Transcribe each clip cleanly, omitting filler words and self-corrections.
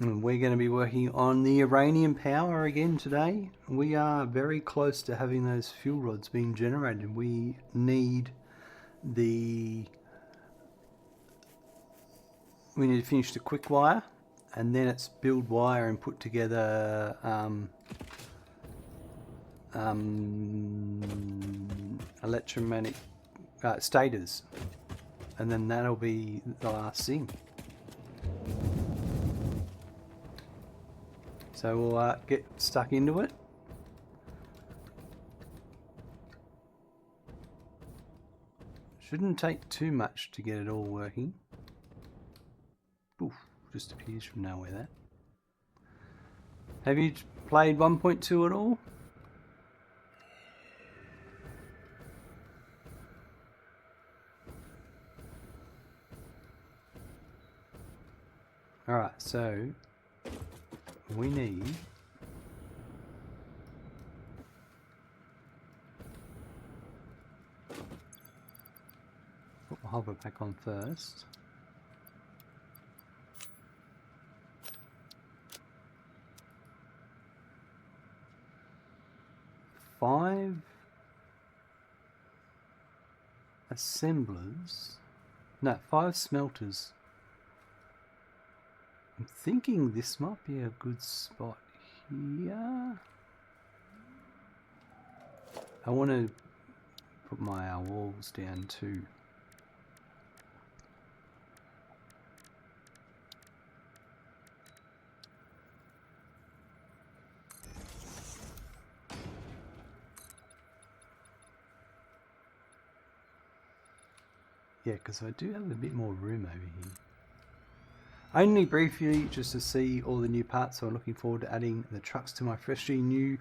And we're going to be working on the uranium power again today. We are very close to having those fuel rods being generated. We need to finish the Quickwire, and then it's build wire and put together electromagnetic stators, and then that'll be the last thing. So we'll get stuck into it. Shouldn't take too much to get it all working. Oof, just appears from nowhere that. Have you played 1.2 at all? Alright, so we need put my hover back on first. Five assemblers. No, 5 smelters. I'm thinking this might be a good spot here. I want to put my walls down too. Yeah, because I do have a bit more room over here. Only briefly, just to see all the new parts, so I'm looking forward to adding the trucks to my freshly new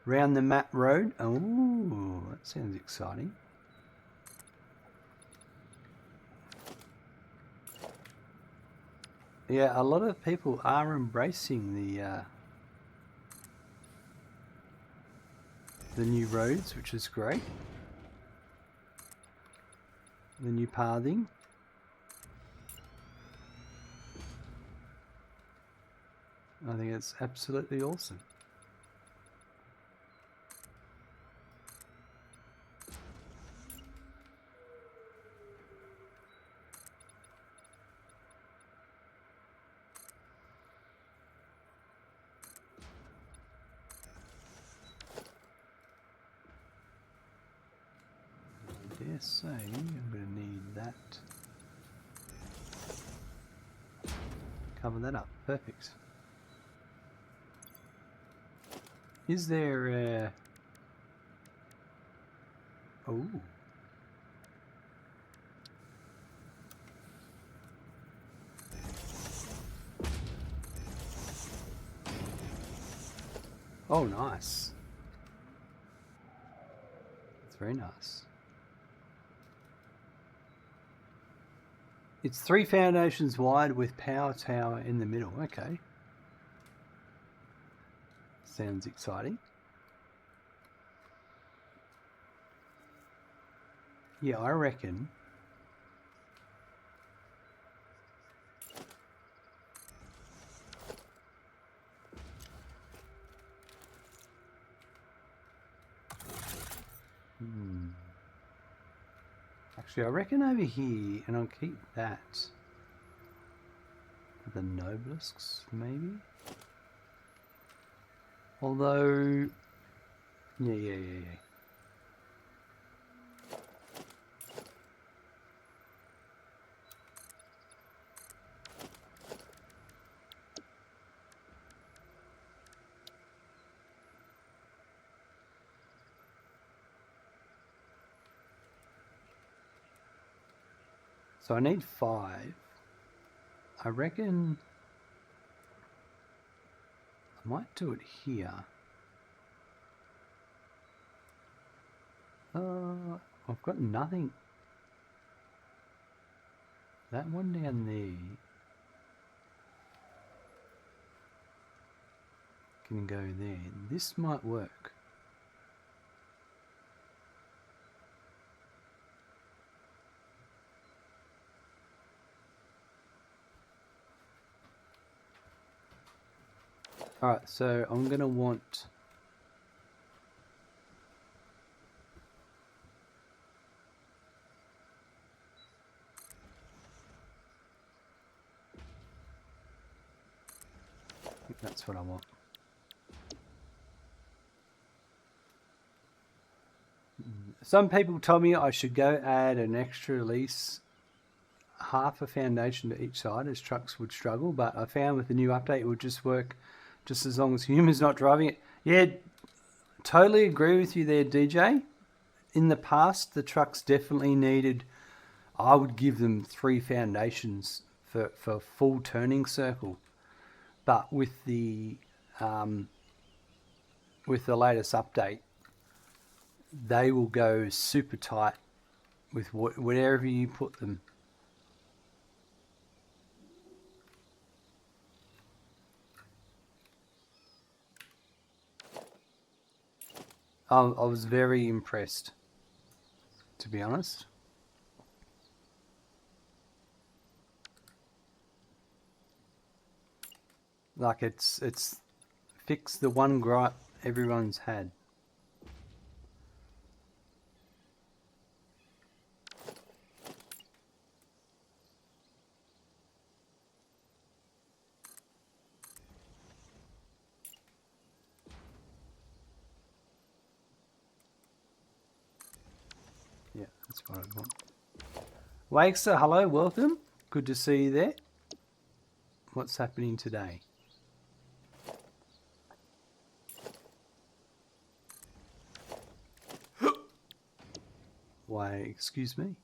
round the map road. Oh, that sounds exciting. Yeah, a lot of people are embracing the new roads, which is great. The new pathing. I think it's absolutely awesome. I dare say I'm going to need that. Cover that up. Perfect. Is there a... Oh. Oh, nice. That's very nice. It's 3 foundations wide with power tower in the middle. Okay. Sounds exciting. Yeah, I reckon. Actually, I reckon over here, and I'll keep that. The nobelisks, maybe? Although, yeah. So I need 5. I reckon I might do it here. I've got nothing. That one down there can go there. This might work. Alright, so I'm going to want... I think that's what I want. Some people told me I should go add an extra release, half a foundation to each side, as trucks would struggle, but I found with the new update it would just work just as long as humans not driving it. Yeah, totally agree with you there, DJ. In the past, the trucks definitely needed, I would give them 3 foundations for full turning circle. But with the latest update, they will go super tight with whatever you put them. I was very impressed, to be honest. Like it's fixed the one gripe everyone's had. Yeah, that's what I want. Wakester, hello, welcome. Good to see you there. What's happening today? Why, excuse me?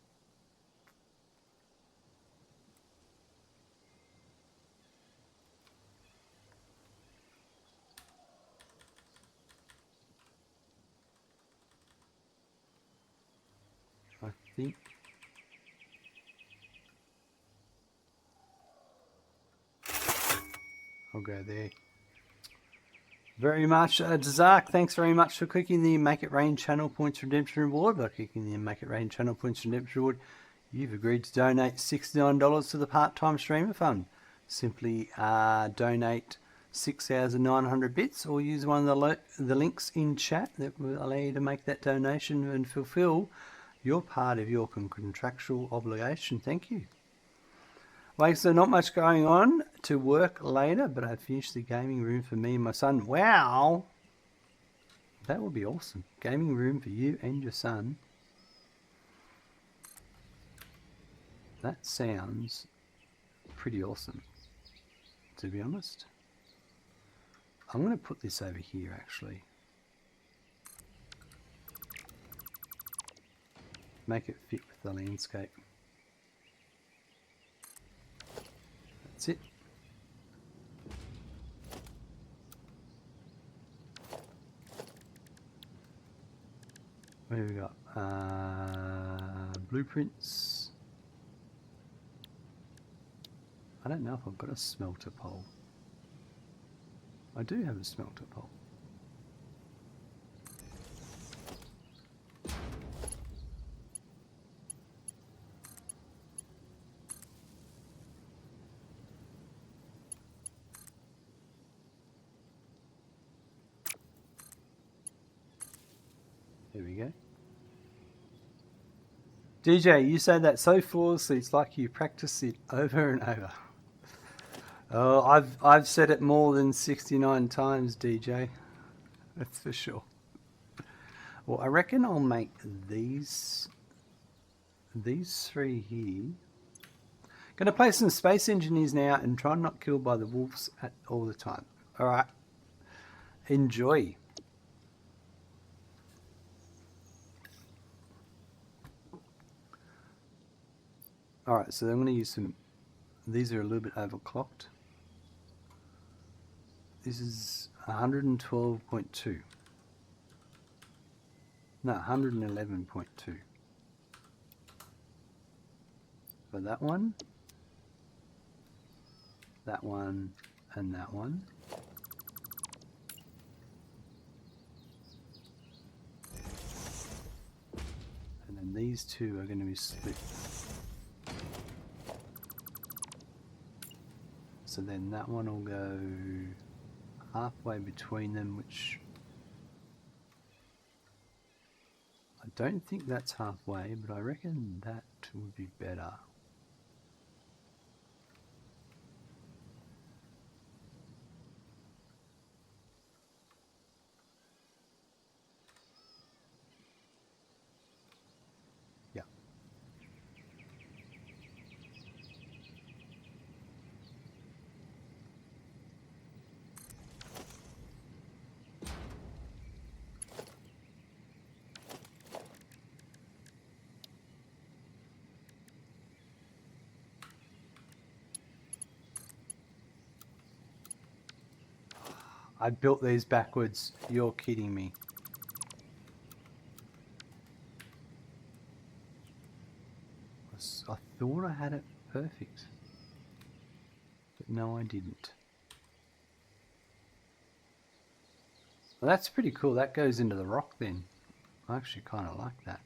I think... I'll go there. Very much, Dzark, thanks very much for clicking the Make It Rain channel points redemption reward. By clicking the Make It Rain channel points redemption reward, you've agreed to donate $69 to the Part-Time Streamer Fund. Simply donate 6,900 bits or use one of the links in chat that will allow you to make that donation and fulfill your part of your contractual obligation. Thank you. Like, so not much going on to work later, but I finished the gaming room for me and my son. Wow! That would be awesome. Gaming room for you and your son. That sounds pretty awesome, to be honest. I'm going to put this over here, actually. Make it fit with the landscape. That's it. What have we got? Blueprints. I don't know if I've got a smelter pole. I do have a smelter pole. There we go. DJ, you say that so flawlessly, it's like you practice it over and over. Oh, I've said it more than 69 times, DJ. That's for sure. Well, I reckon I'll make these 3 here. Gonna play some Space Engineers now and try and not killed by the wolves all the time. All right. Enjoy. All right, so I'm going to use some, these are a little bit overclocked. This is 112.2. No, 111.2. For that one, and that one. And then these two are going to be split. So then that one will go halfway between them, which I don't think that's halfway, but I reckon that would be better. Yeah. I built these backwards. You're kidding me. I thought I had it perfect. But no, I didn't. Well, that's pretty cool. That goes into the rock then. I actually kind of like that.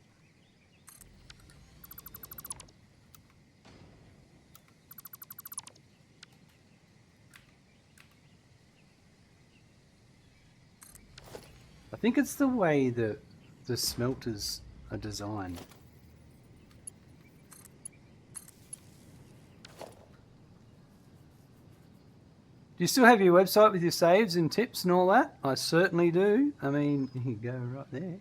I think it's the way that the smelters are designed. Do you still have your website with your saves and tips and all that? I certainly do. I mean, you go right there.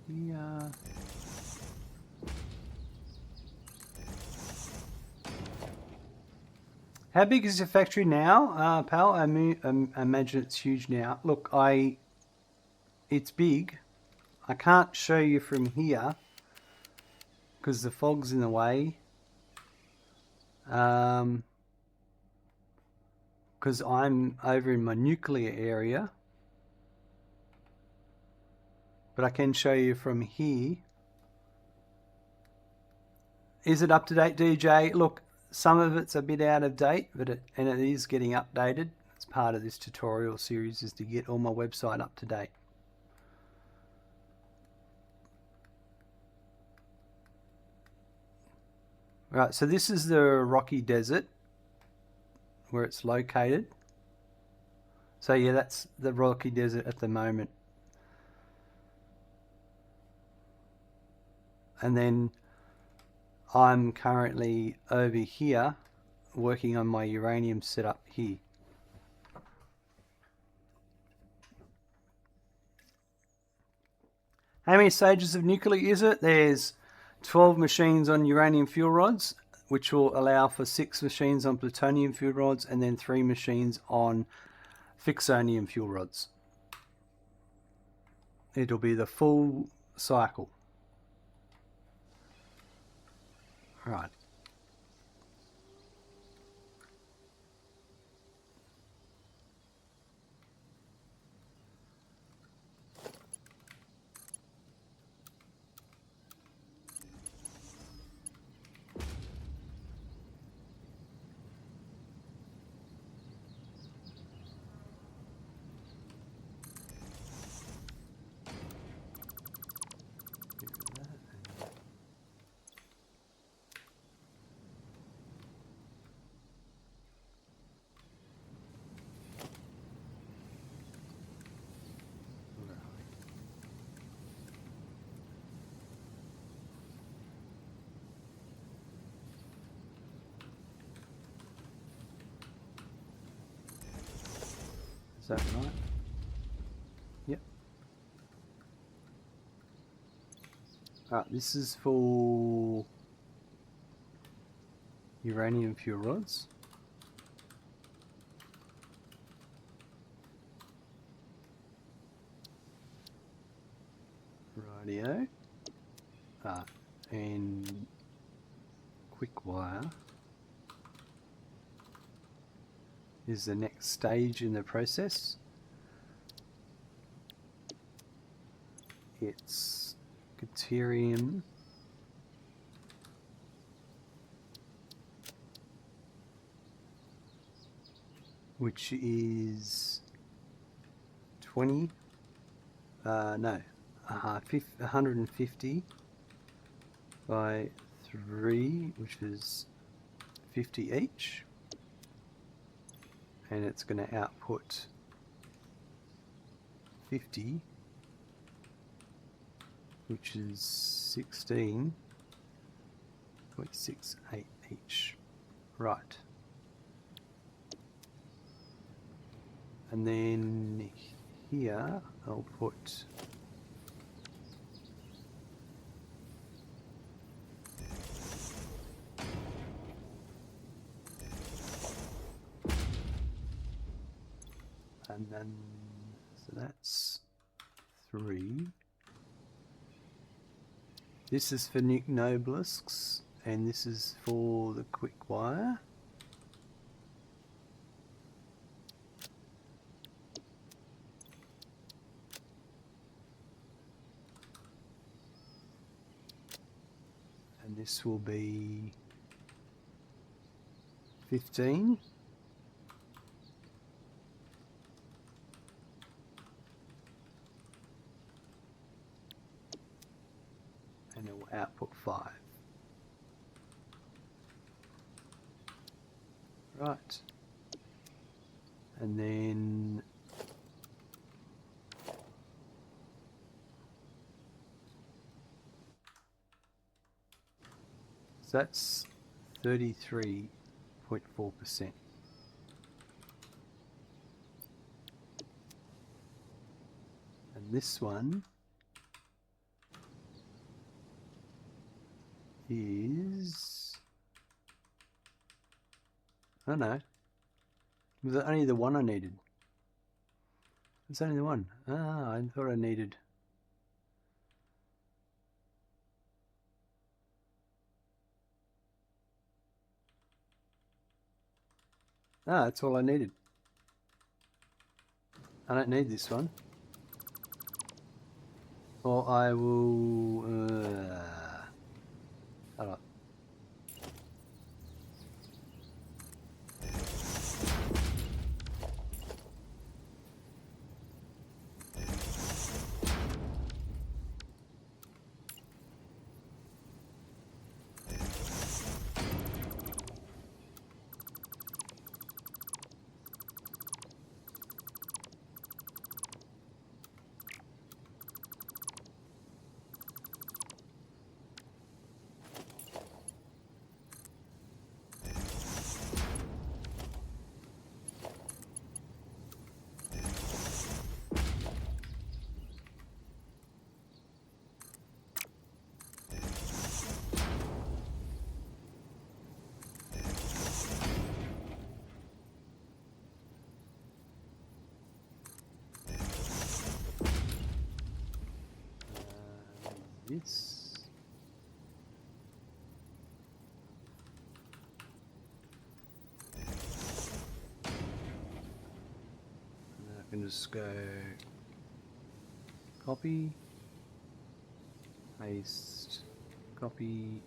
Here. How big is your factory now, pal? I imagine it's huge now. Look, it's big. I can't show you from here because the fog's in the way. Because I'm over in my nuclear area. But I can show you from here. Is it up to date, DJ? Look, some of it's a bit out of date, but it is getting updated. It's part of this tutorial series is to get all my website up to date. Right, so this is the rocky desert where it's located. So yeah, that's the rocky desert at the moment. And then I'm currently over here working on my uranium setup here. How many stages of nuclear is it? There's 12 machines on uranium fuel rods, which will allow for 6 machines on plutonium fuel rods and then 3 machines on fixonium fuel rods. It'll be the full cycle. Right. Is that right? Yep. Alright, this is for uranium fuel rods. Rightio. and Quickwire is the next stage in the process. It's Deuterium, which is 150 by 3, which is 50 each, and it's going to output 50, which is 16.68 each. Right. And then here I'll put and then so that's 3. This is for Nuke Nobelisks, and this is for the Quickwire. And this will be 15. And it will output 5. Right. And then so that's 33.4%. And this one is, I don't know, was it only the one I needed? It's only the one. Ah, I thought I needed. Ah, that's all I needed. I don't need this one. Or I will. Hold on. This. And then I can just go copy, paste, copy,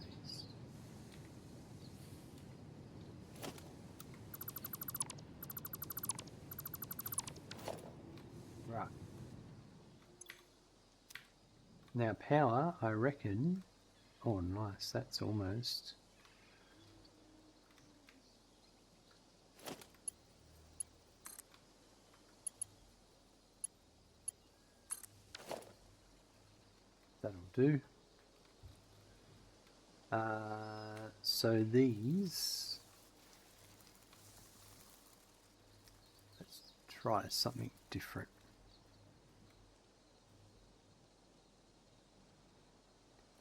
paste. Right. Now power, I reckon, oh nice, that's almost. That'll do. So these, let's try something different.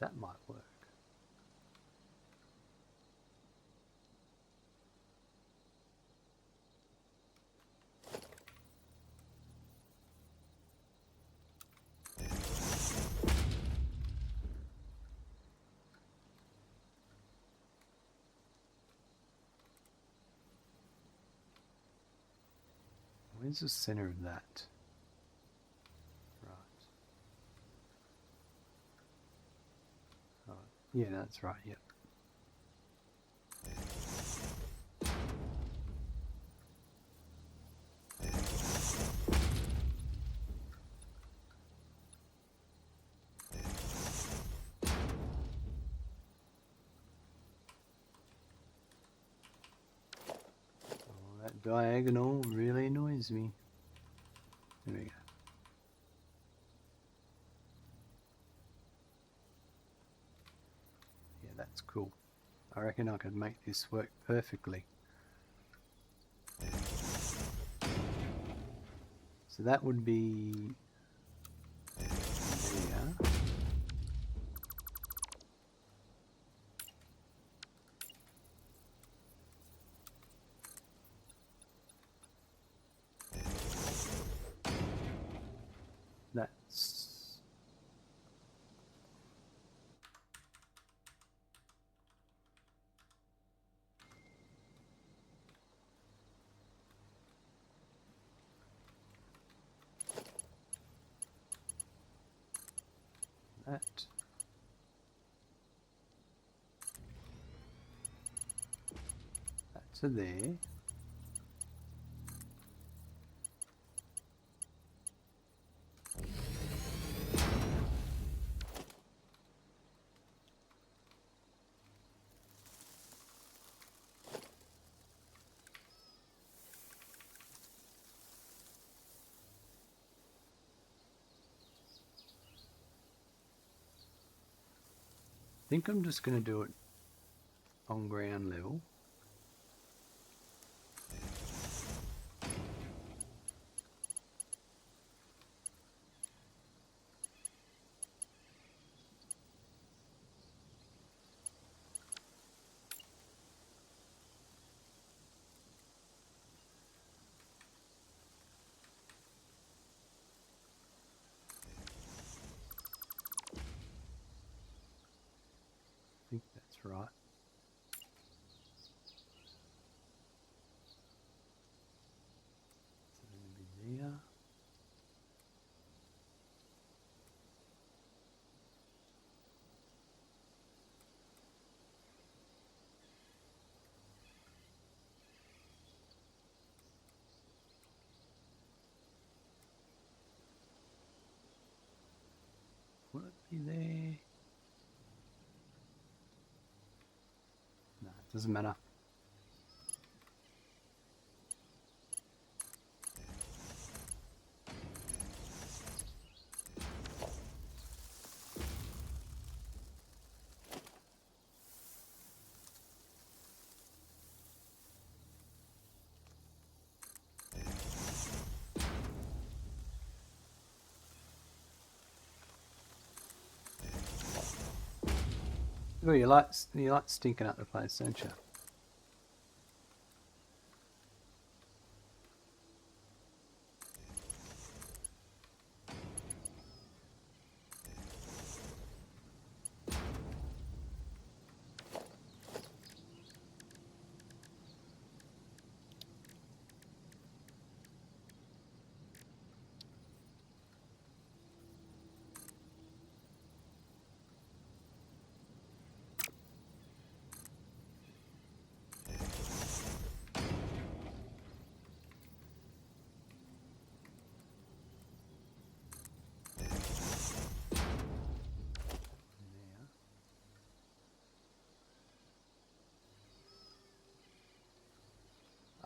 That might work. Where's the center of that? Right. Oh, yeah, that's right, yep. Diagonal really annoys me. There we go. Yeah, that's cool. I reckon I could make this work perfectly. So that would be there. That's to there. I think I'm just going to do it on ground level. I think that's right. So it'll be there. Will it be there? No, it doesn't matter. Oh, you like stinking up the place, don't you?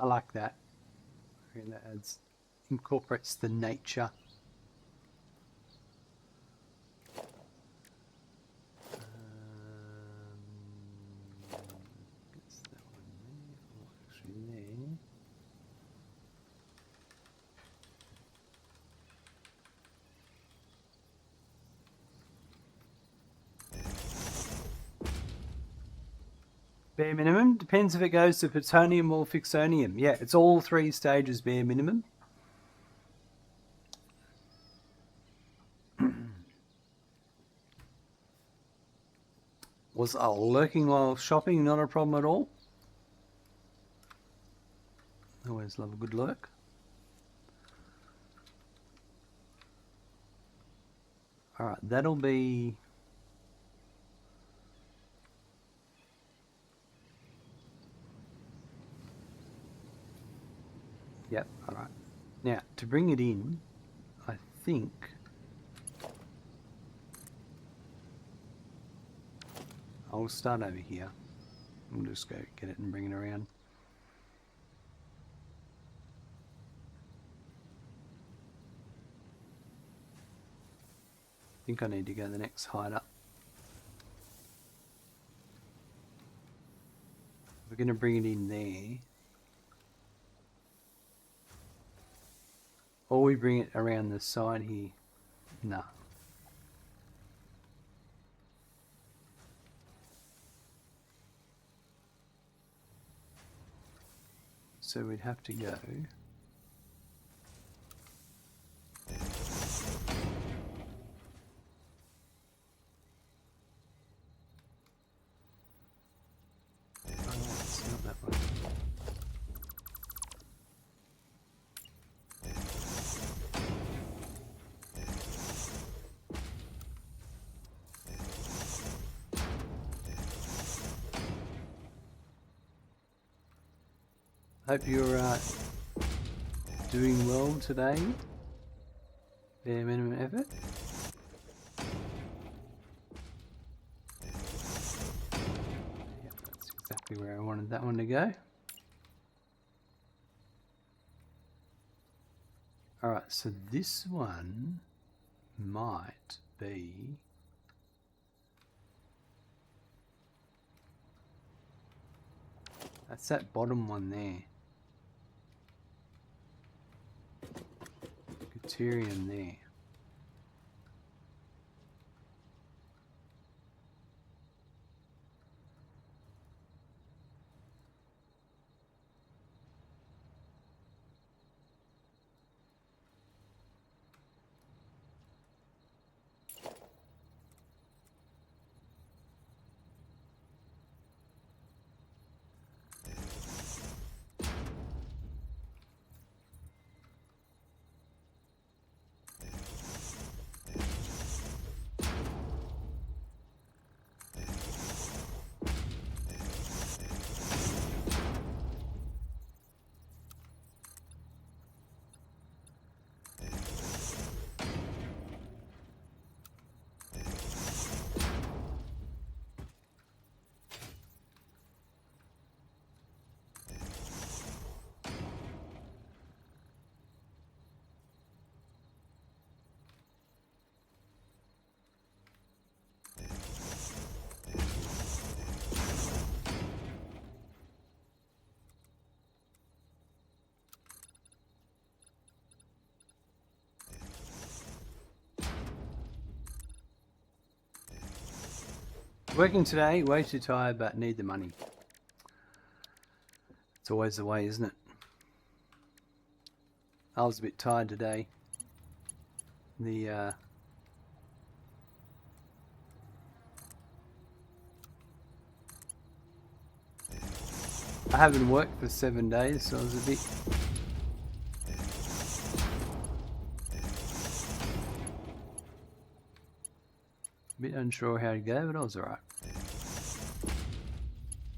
I like that. I think that incorporates the nature. Gets that one there. Oh, actually there. Bare minimum depends if it goes to plutonium or fixonium. Yeah, it's all 3 stages bare minimum. Was lurking while shopping not a problem at all? Always love a good lurk. Alright, that'll be... Yep, alright. Now, to bring it in, I think... I'll start over here. We'll just go get it and bring it around. I think I need to go the next height up. We're going to bring it in there. Or we bring it around the side here. No. So we'd have to go... Hope you're doing well today. Bare minimum effort. Yep, that's exactly where I wanted that one to go. Alright, so this one might be... That's that bottom one there. Deuterium there. Working today, way too tired, but need the money. It's always the way, isn't it? I was a bit tired today. I haven't worked for 7 days, so I was a bit unsure how to go, but I was alright.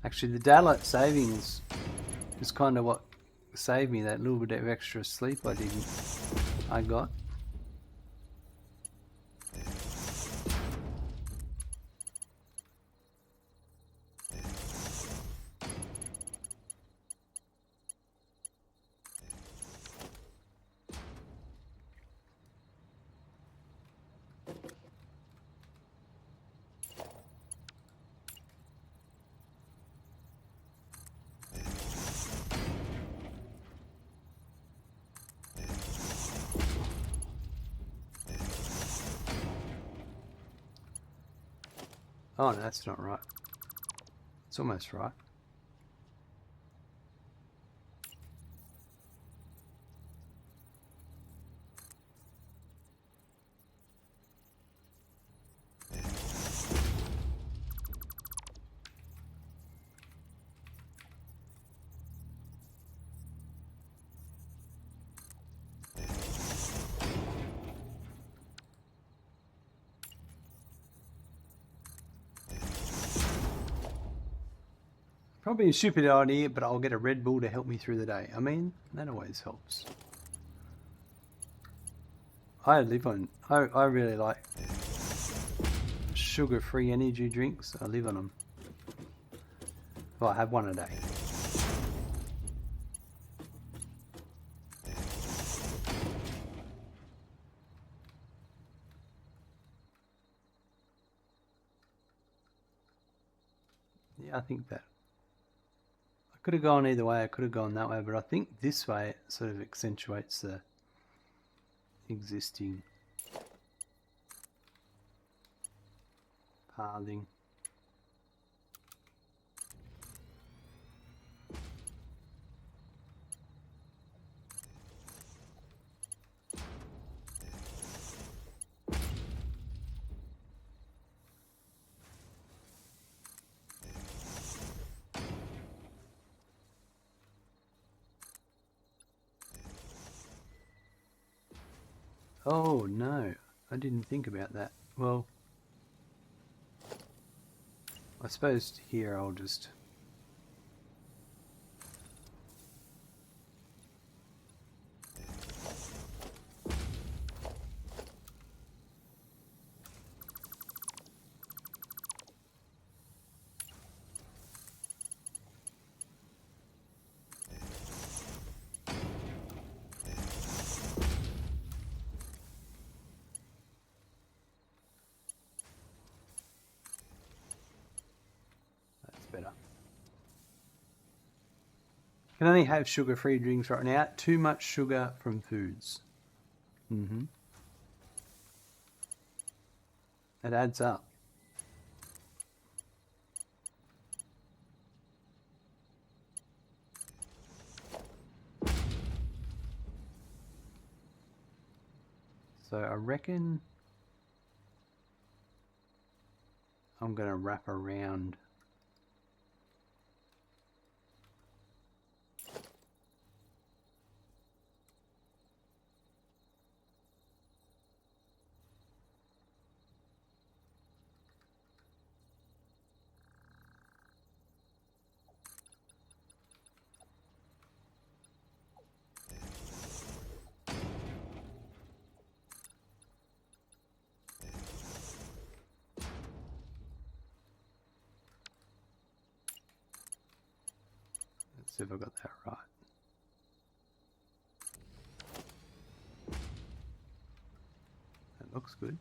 Actually, the daylight savings is kind of what saved me, that little bit of extra sleep I got. Oh, no, that's not right. It's almost right. Probably a stupid idea, but I'll get a Red Bull to help me through the day. I mean, that always helps. I live on... I really like sugar-free energy drinks. I live on them. Well, I have one a day. Yeah, I think that. I could have gone either way. I could have gone that way, but I think this way it sort of accentuates the existing pathing. Oh no, I didn't think about that. Well, I suppose here I'll just... better. Can only have sugar-free drinks right now. Too much sugar from foods. It adds up. So I reckon I'm going to wrap around. Let's see if I got that right. That looks good.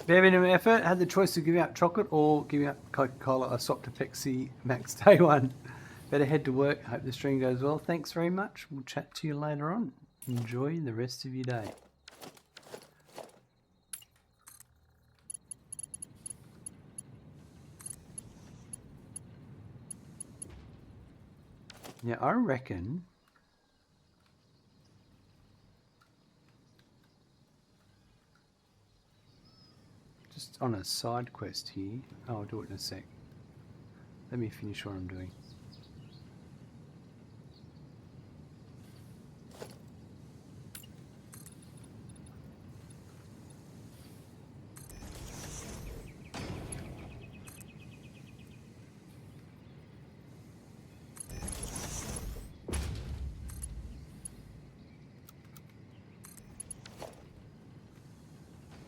Bare minimum effort, had the choice of giving up chocolate or giving up Coca-Cola. I swapped to Pepsi Max day one. Better head to work. Hope the stream goes well. Thanks very much. We'll chat to you later on. Enjoy the rest of your day. Yeah, I reckon just on a side quest here. Oh, I'll do it in a sec. Let me finish what I'm doing.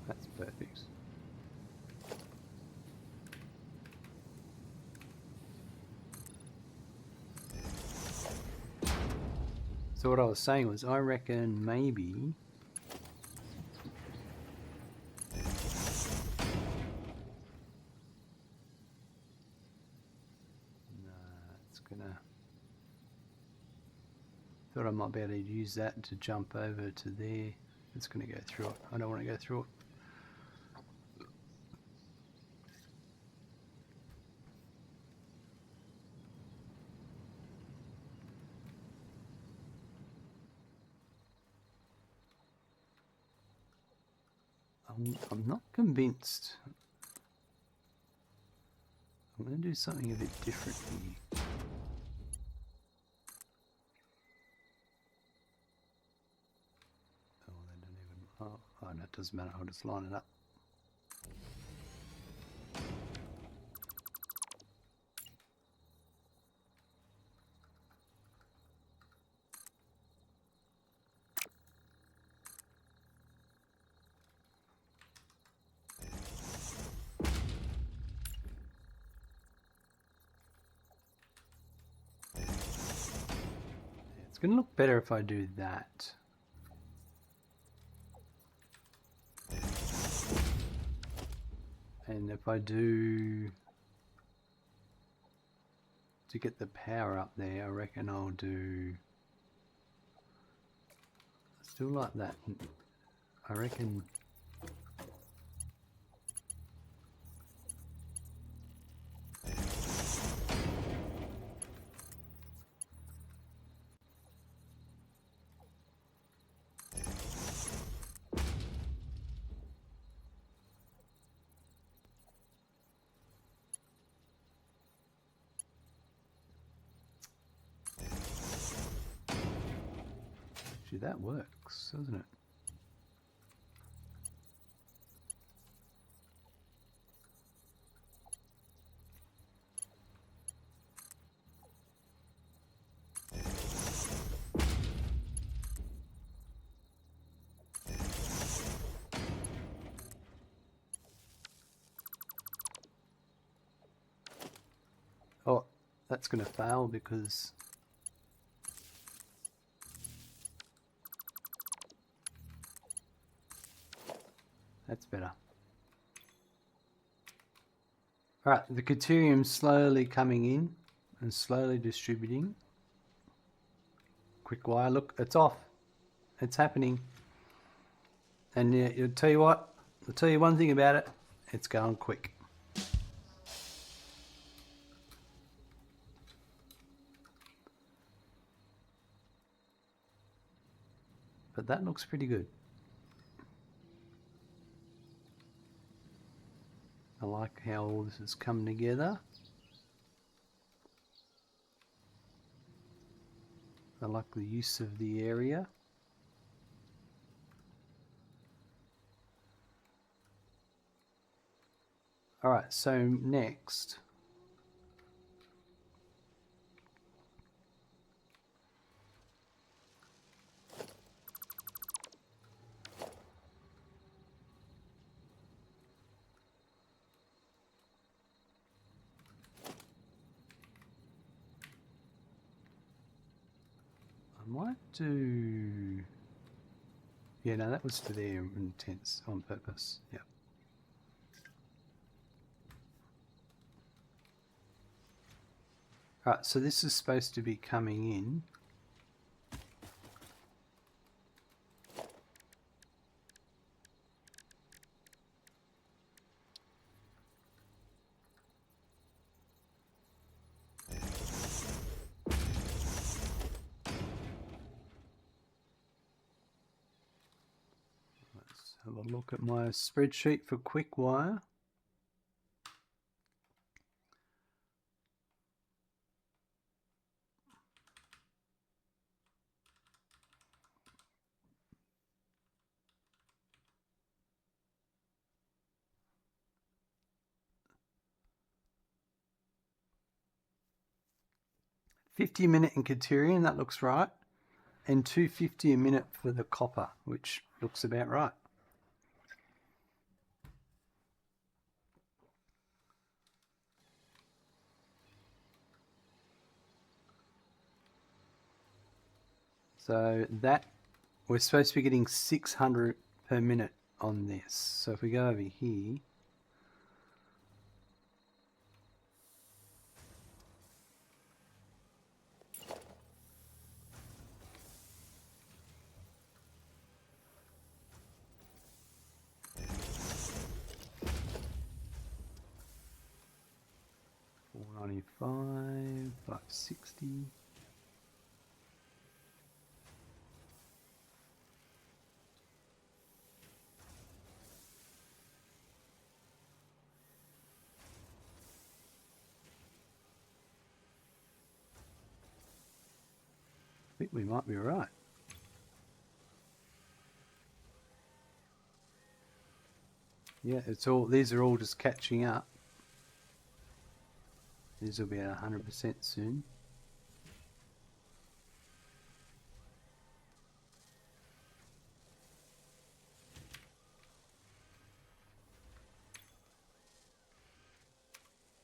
That's perfect. So what I was saying was, I reckon maybe it's gonna. Thought I might be able to use that to jump over to there. It's gonna go through it. I don't want to go through it. I'm not convinced. I'm going to do something a bit different here. Oh, they don't even. Oh, no, it doesn't matter. I'll just line it up. It's going to look better if I do that. And if I do, to get the power up there, I reckon I'll do, still like that. I reckon that works, doesn't it? Oh, that's going to fail because that's better. Alright, the deuterium's slowly coming in and slowly distributing. Quickwire, look, it's off. It's happening. And I'll tell you what, I'll tell you one thing about it, it's going quick. But that looks pretty good. I like how all this is coming together. I like the use of the area. Alright, so next. I might do... Yeah, no, that was for their intents on purpose. Yeah. Alright, so this is supposed to be coming in. Let's have a look at my spreadsheet for Quickwire. 50 a minute in Caterian, that looks right. And 250 a minute for the copper, which looks about right. So that, we're supposed to be getting 600 per minute on this. So if we go over here, $495, $560. I think we might be right. Yeah, it's all, these are all just catching up. These will be at 100% soon.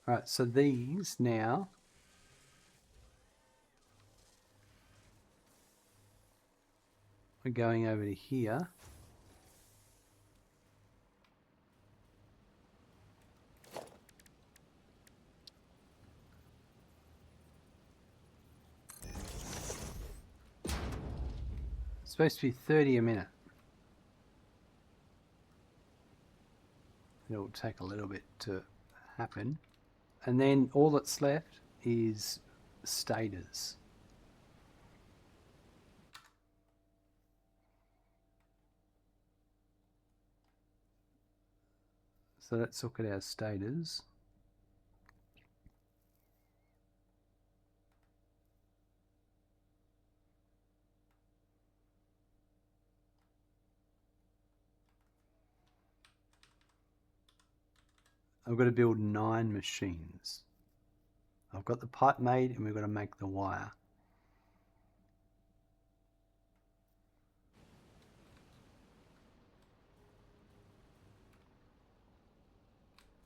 Alright, so these now are going over to here. It's supposed to be 30 a minute. It'll take a little bit to happen. And then all that's left is stators. So let's look at our stators. I've got to build 9 machines. I've got the pipe made and we've got to make the wire.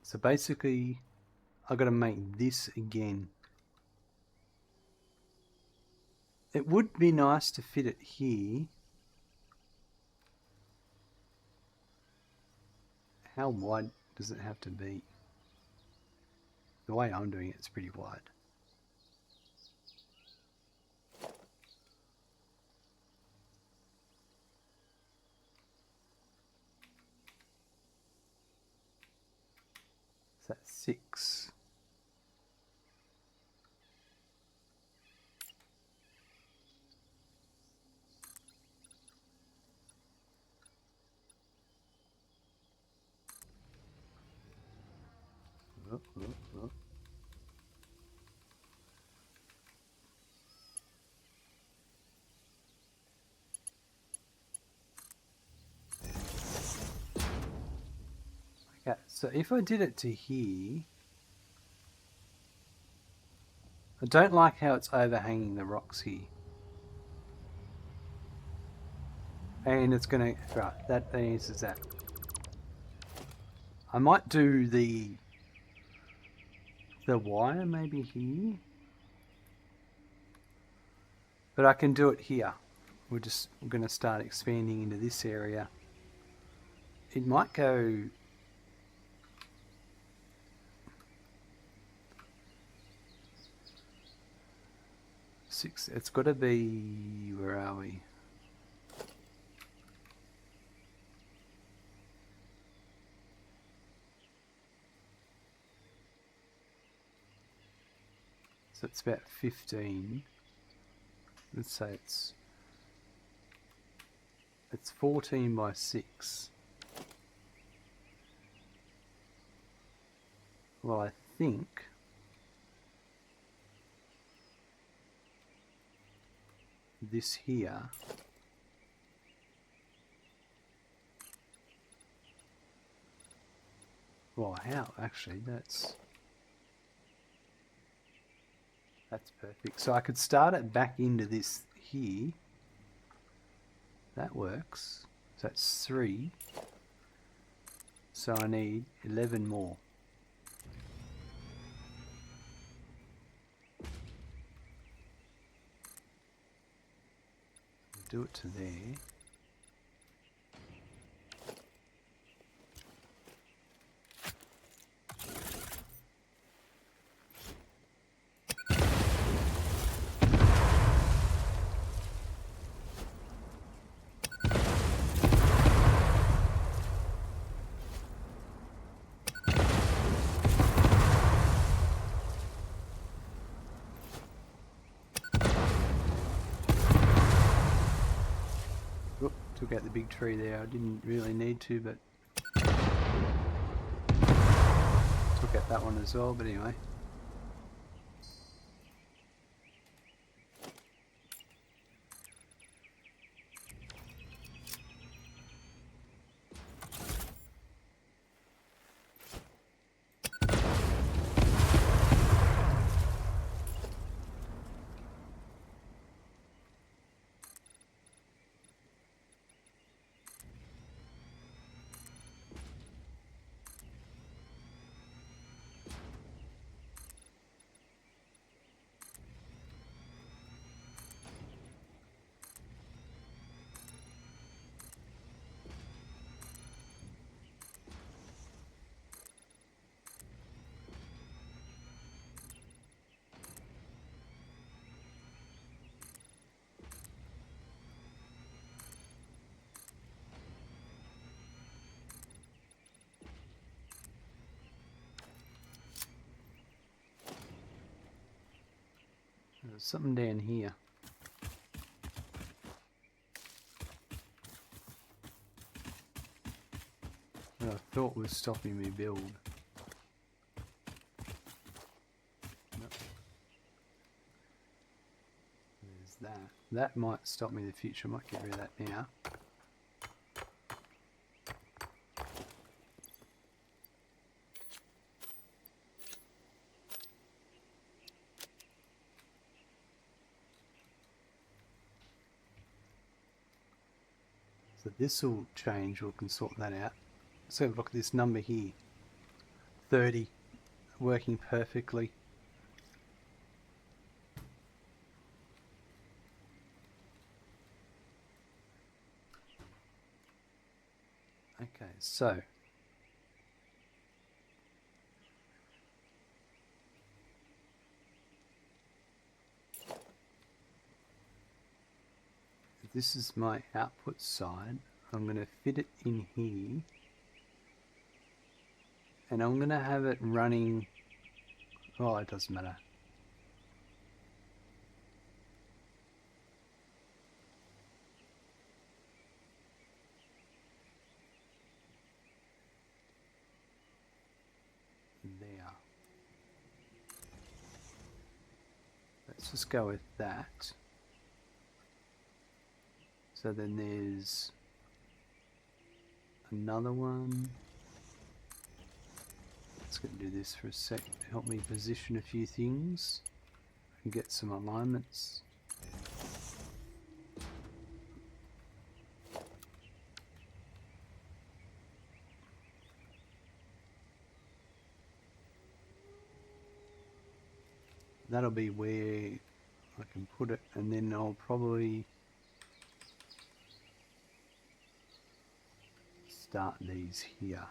So basically, I've got to make this again. It would be nice to fit it here. How wide does it have to be? The way I'm doing it, it's pretty wide. So that's 6. Oh. Okay, so if I did it to here, I don't like how it's overhanging the rocks here. And it's going to, right, that answers that. I might do the wire maybe here. But I can do it here. We're going to start expanding into this area. It might go... Six. It's got to be... Where are we? So it's about 15. Let's say it's 14 by 6. Well, I think this here well, how actually that's That's perfect. So I could start it back into this here. That works. So that's 3. So I need 11 more. Do it to there. Oop, took out the big tree there. I didn't really need to, but took out that one as well, but anyway. There's something down here. That I thought was stopping me build. Nope. There's that. That might stop me in the future. I might get rid of that now. So this will change, we can sort that out. So look at this number here, 30, working perfectly. Okay, so this is my output side. I'm going to fit it in here, and I'm going to have it running. Oh, it doesn't matter. There. Let's just go with that. So then there's another one. Let's go do this for a sec to help me position a few things and get some alignments. That'll be where I can put it, and then I'll probably start these here.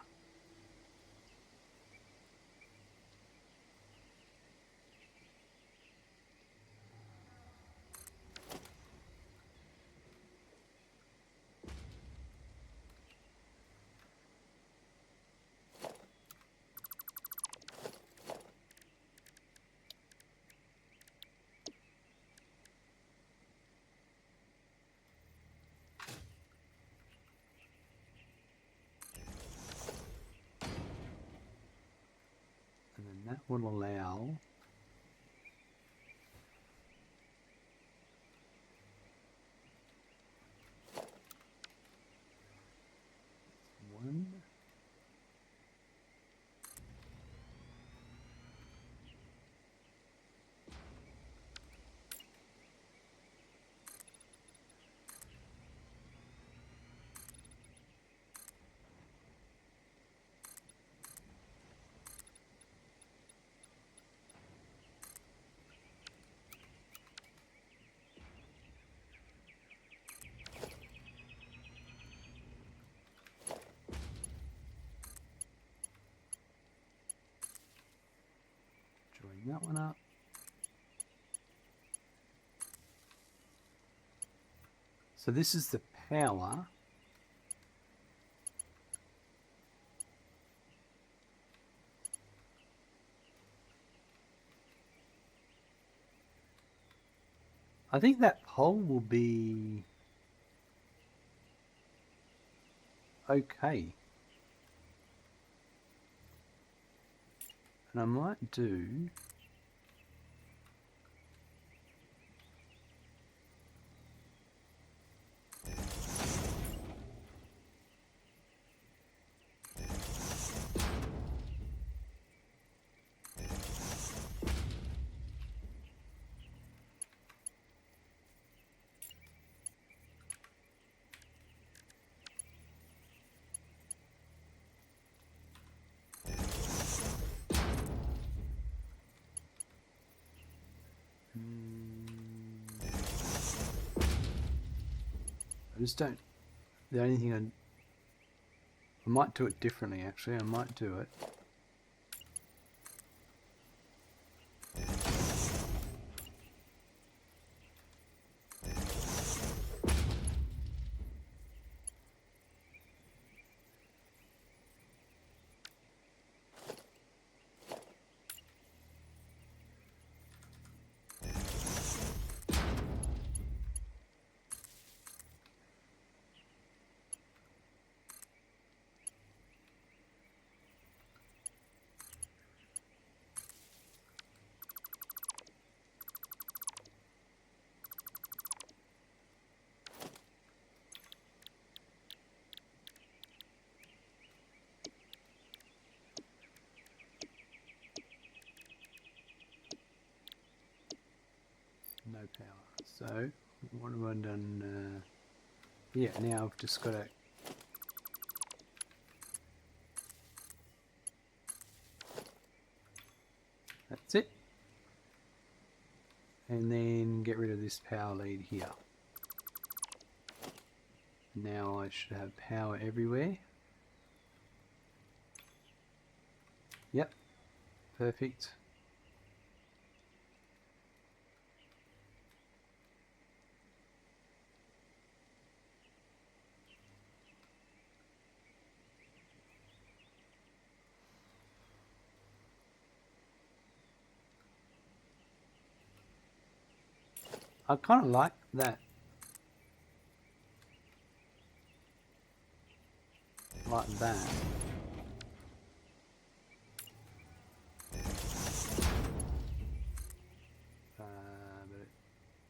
That will allow one, Bring that one up. So this is the power. I think that pole will be okay. And I might do I just don't. The only thing I might do it differently actually. I might do it. No power. So what have I done? Yeah, now I've just got to that's it. And then get rid of this power lead here. Now I should have power everywhere. Yep, perfect. I kind of like that. Like that.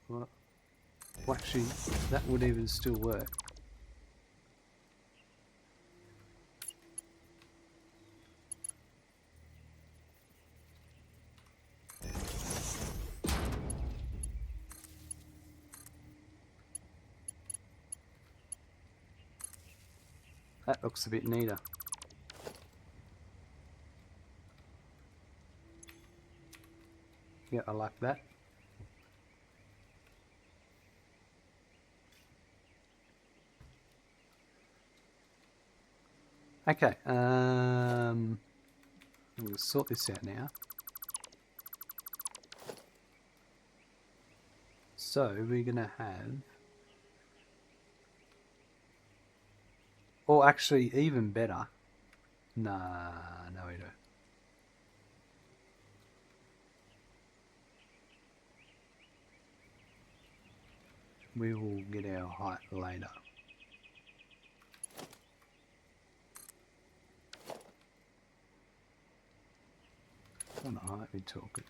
But well, actually, that would even still work. That looks a bit neater. Yeah, I like that. Okay, we'll sort this out now. So we're gonna have, or actually even better. Nah, no we don't. We will get our height later. What height are we talking?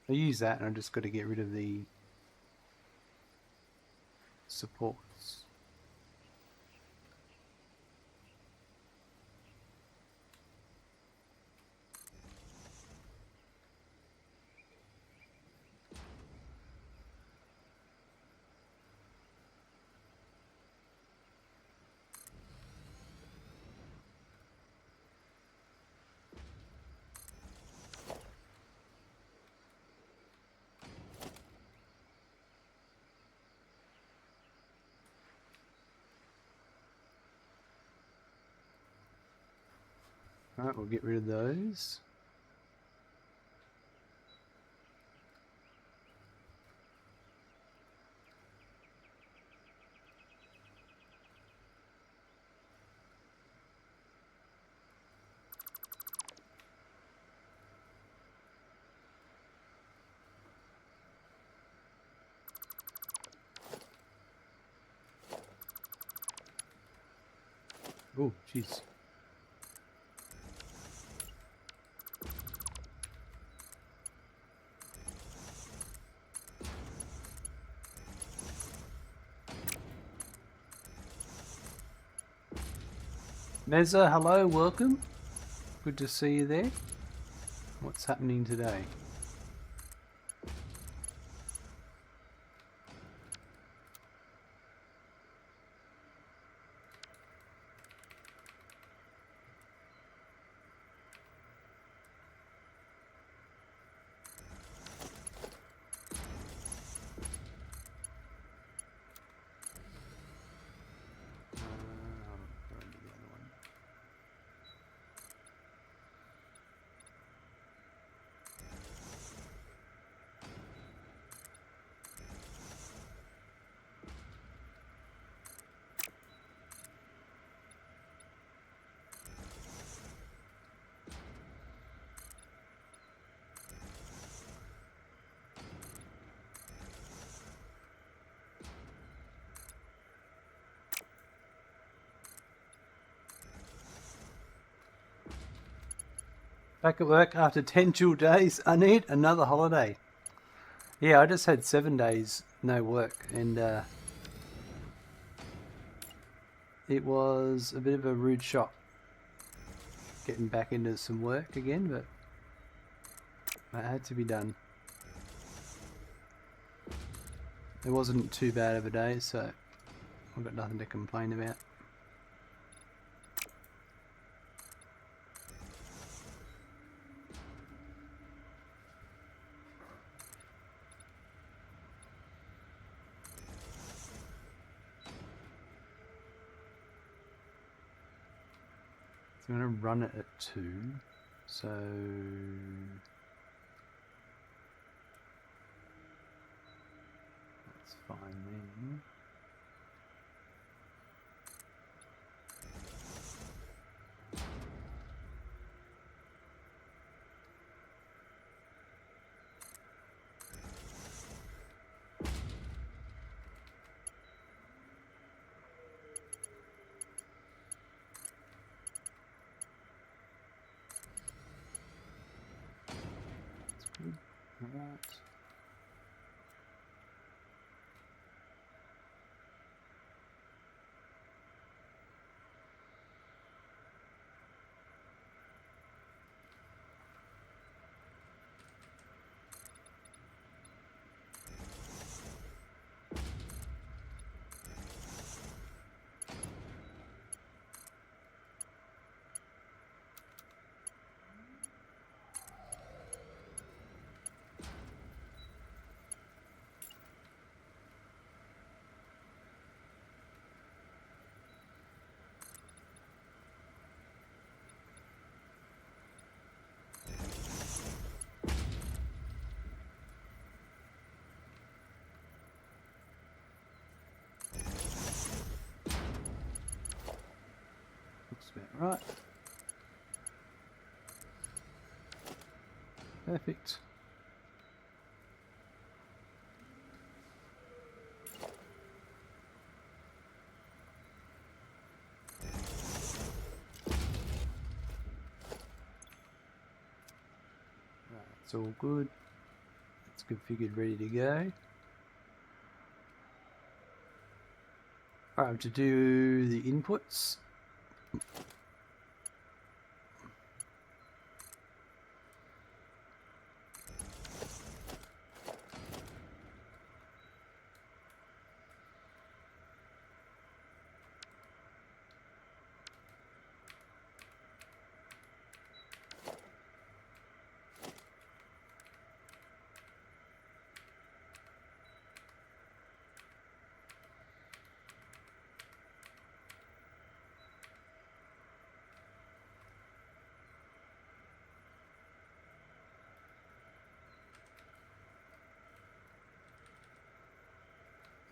I use that and I just got to get rid of the supports. Alright, we'll get rid of those. Oh, jeez. Meza, hello, welcome. Good to see you there. What's happening today? Back at work after 10 chill days. I need another holiday. Yeah, I just had 7 days no work, and it was a bit of a rude shock getting back into some work again, but it had to be done. It wasn't too bad of a day, so I've got nothing to complain about. So I'm going to run it at 2, so that's fine then. Right. Looks about right. Perfect. Right, it's all good. configured, ready to go. Alright, to do the inputs.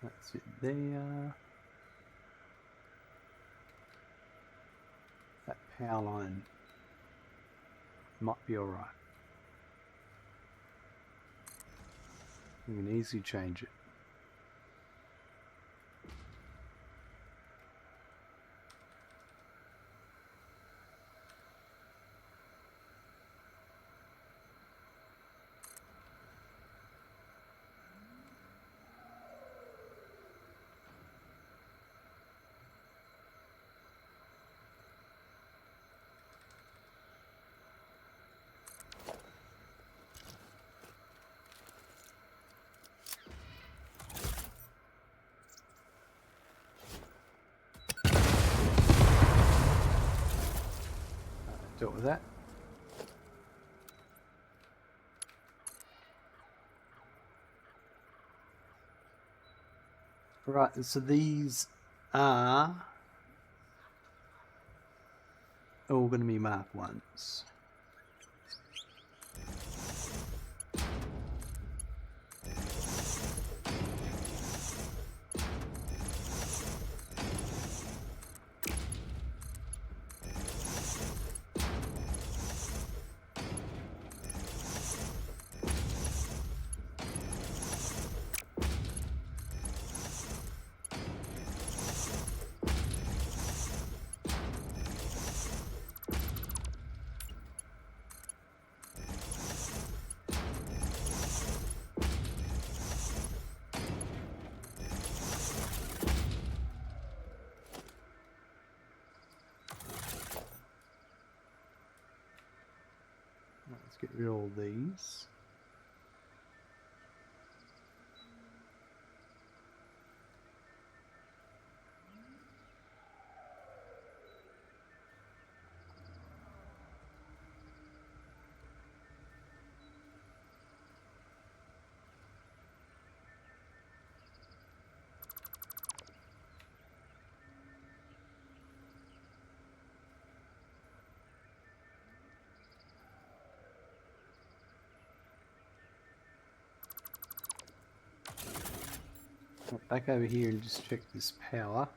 That's it there. That power line might be alright. We can easily change it. Dealt with that. Right, so these are all going to be Mark 1s. Let's get rid of all these. Back over here and just check this power.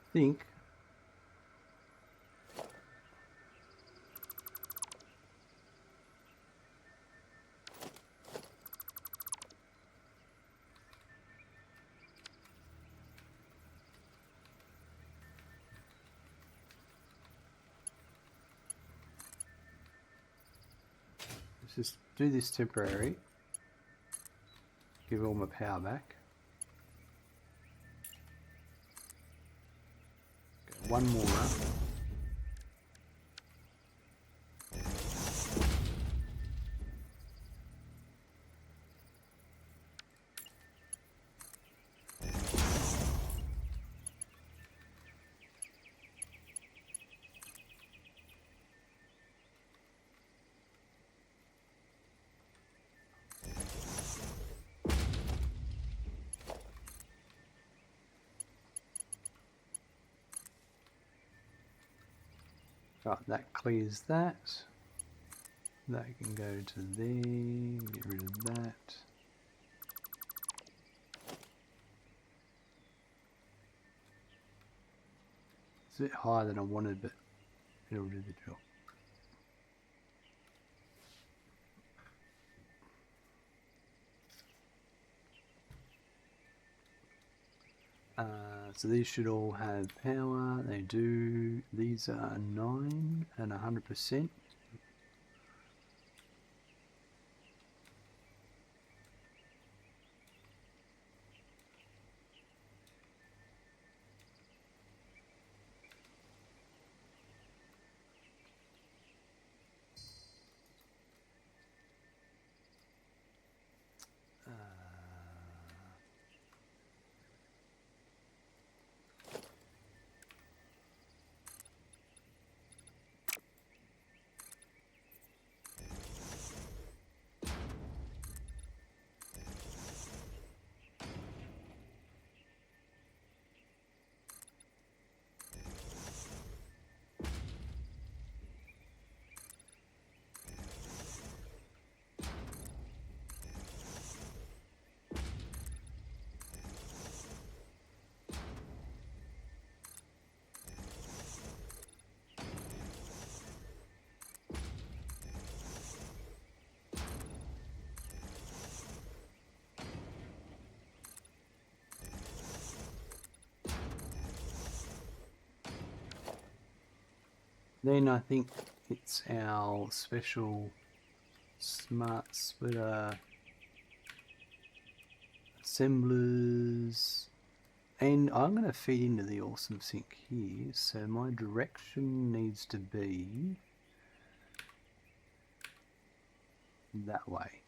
I think let's just do this temporary. Give all my power back. Go one more up. Right, that clears that. That can go to there, get rid of that. It's a bit higher than I wanted, but it'll do the job. So these should all have power. They do. These are 9 and 100%. Then I think it's our special smart splitter assemblers, and I'm going to feed into the awesome sink here, so my direction needs to be that way.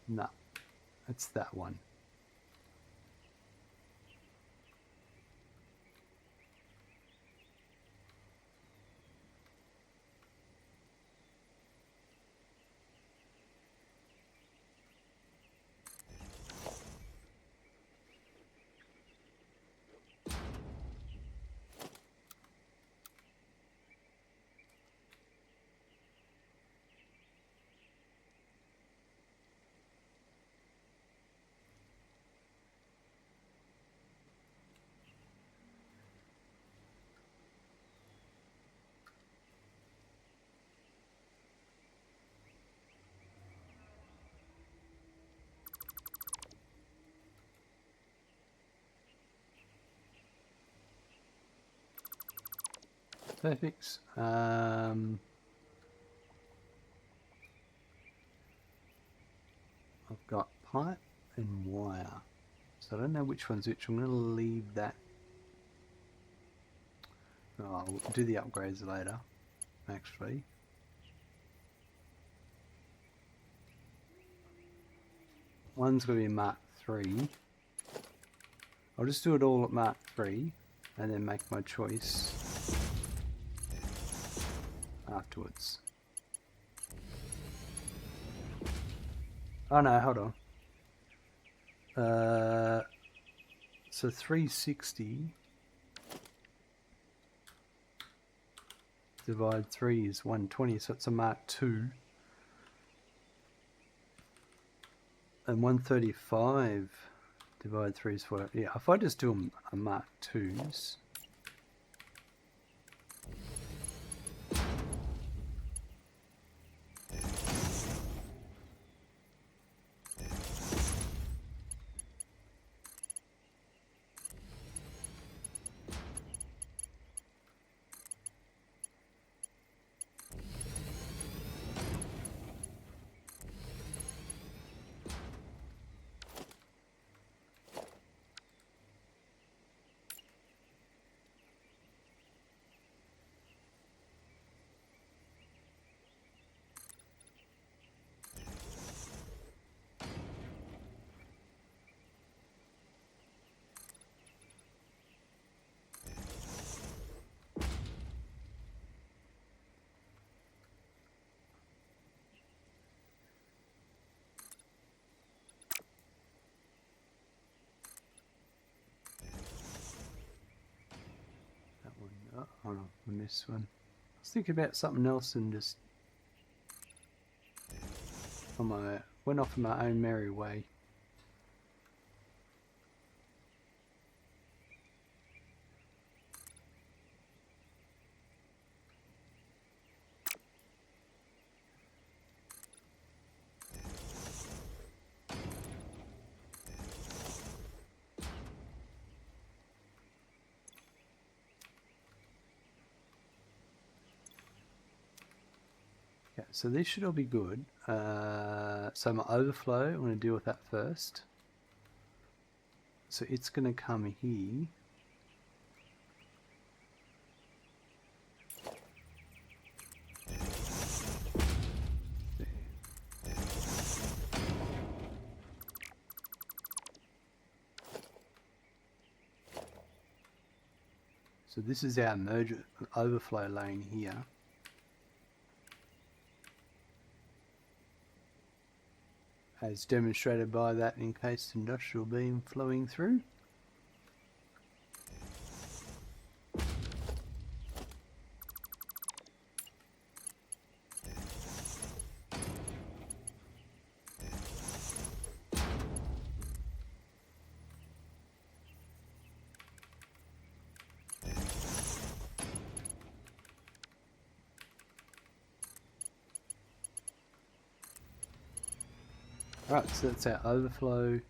No, it's that one. Perfect. I've got pipe and wire, so I don't know which one's which. I'm going to leave that. Oh, I'll do the upgrades later, actually. One's going to be Mark 3. I'll just do it all at Mark 3 and then make my choice afterwards. Oh no, hold on. So 360 divide 3 is 120, so it's a Mark 2. And 135 divide 3 is 4. Yeah, if I just do a Mark 2s. Hold on, I missed one. I was thinking about something else and just on my went off in my own merry way. Okay, so this should all be good. So my overflow, I'm going to deal with that first. So it's going to come here. So this is our merger overflow lane here. As demonstrated by that encased industrial beam flowing through. Right, so that's our overflow.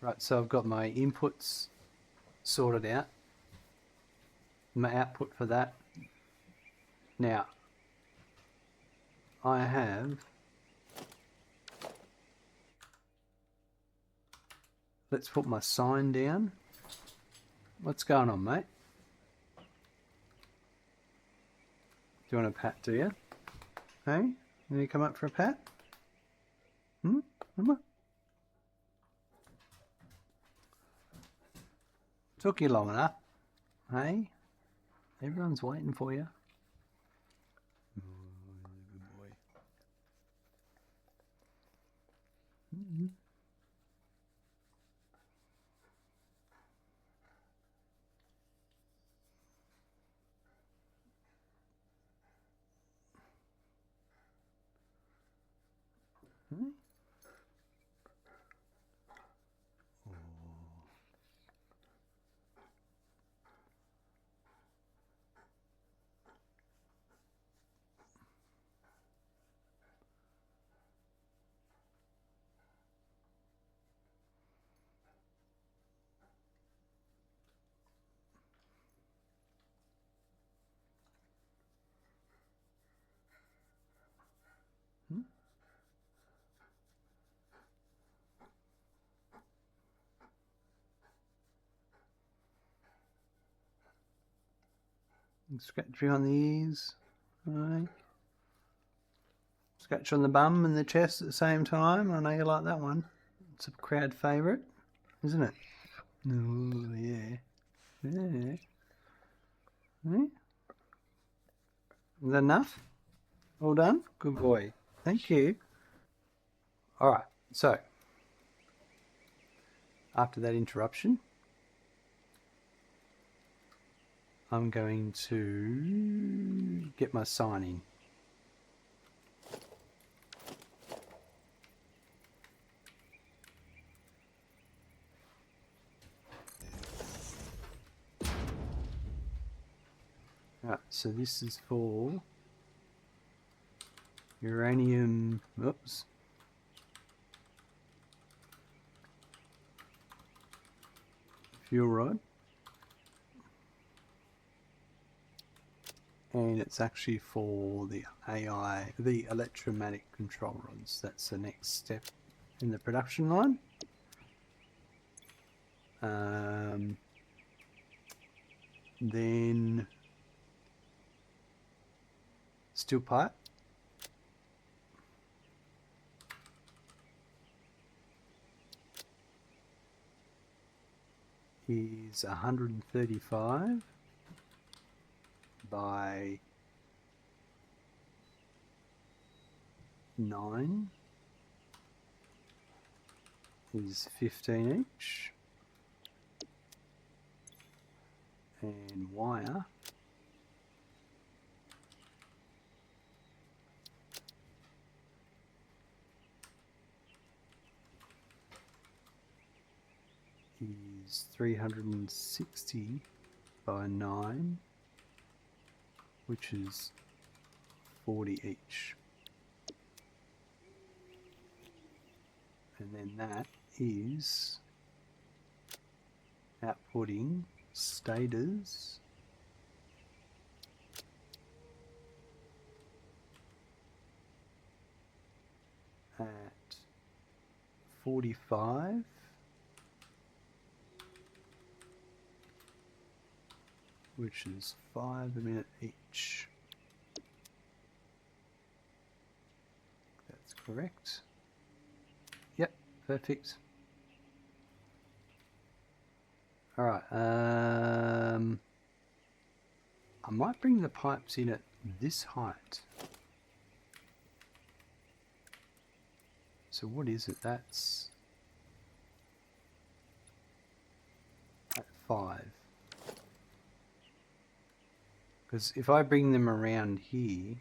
Right, so I've got my inputs sorted out, my output for that. Now, I have, let's put my sign down. What's going on, mate? Do you want a pat, do you? Hey, will you come up for a pat? Come on. Took you long enough. Hey, everyone's waiting for you. Oh, good boy. Scratch you on the ears. Right. Scratch on the bum and the chest at the same time. I know you like that one. It's a crowd favourite, isn't it? Oh, yeah. Yeah. Is that enough? All done? Good boy. Thank you. Alright, so after that interruption, I'm going to get my sign in. Right, so this is for uranium, oops. Fuel rod. And it's actually for the AI, the electromagnetic control rods. That's the next step in the production line. Then steel pipe. Is 135 by 9 is 15 each, and wire is 360 by 9, which is 40 each. And then that is outputting stators at 45 which is 5 a minute each. That's correct. Yep, perfect. Alright, I might bring the pipes in at this height. So what is it? That's at 5. Because if I bring them around here,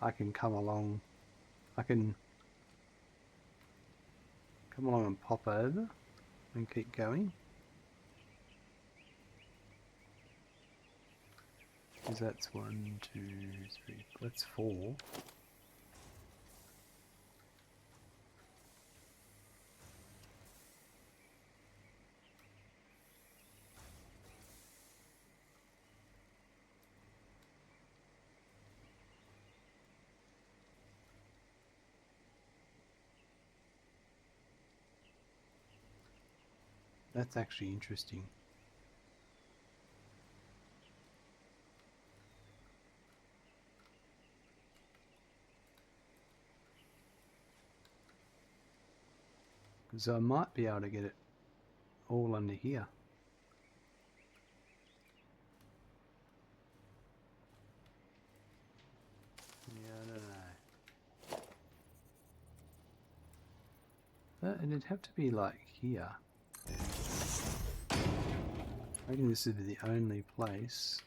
I can come along, and pop over and keep going. Because that's 1, 2, 3, that's 4. That's actually interesting. Because I might be able to get it all under here. Yeah, I don't know. But it'd have to be like here. I reckon this is the only place.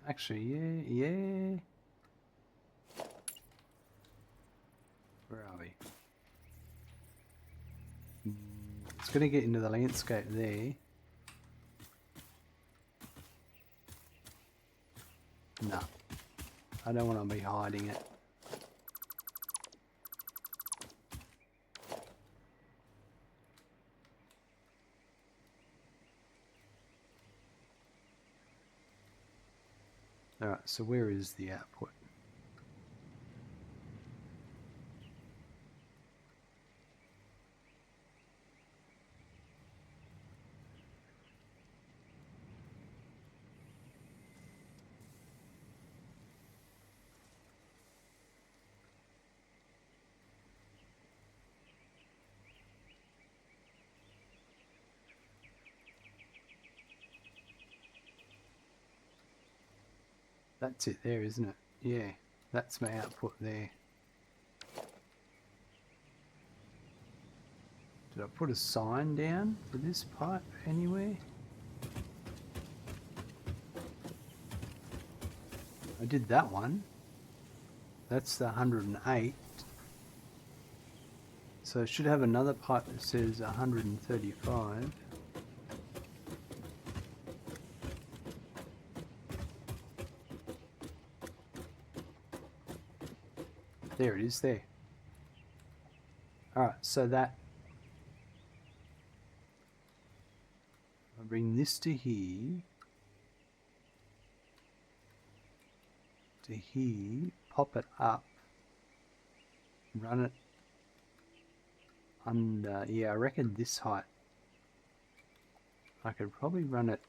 Actually, yeah. Where are we? It's going to get into the landscape there. No, I don't want to be hiding it. Alright, so where is the output? That's it there, isn't it? Yeah, that's my output there. Did I put a sign down for this pipe anywhere? I did that one. That's the 108. So I should have another pipe that says 135. There it is there. Alright, so that I'll bring this to here to here, pop it up, run it under, yeah, I reckon this height. I could probably run it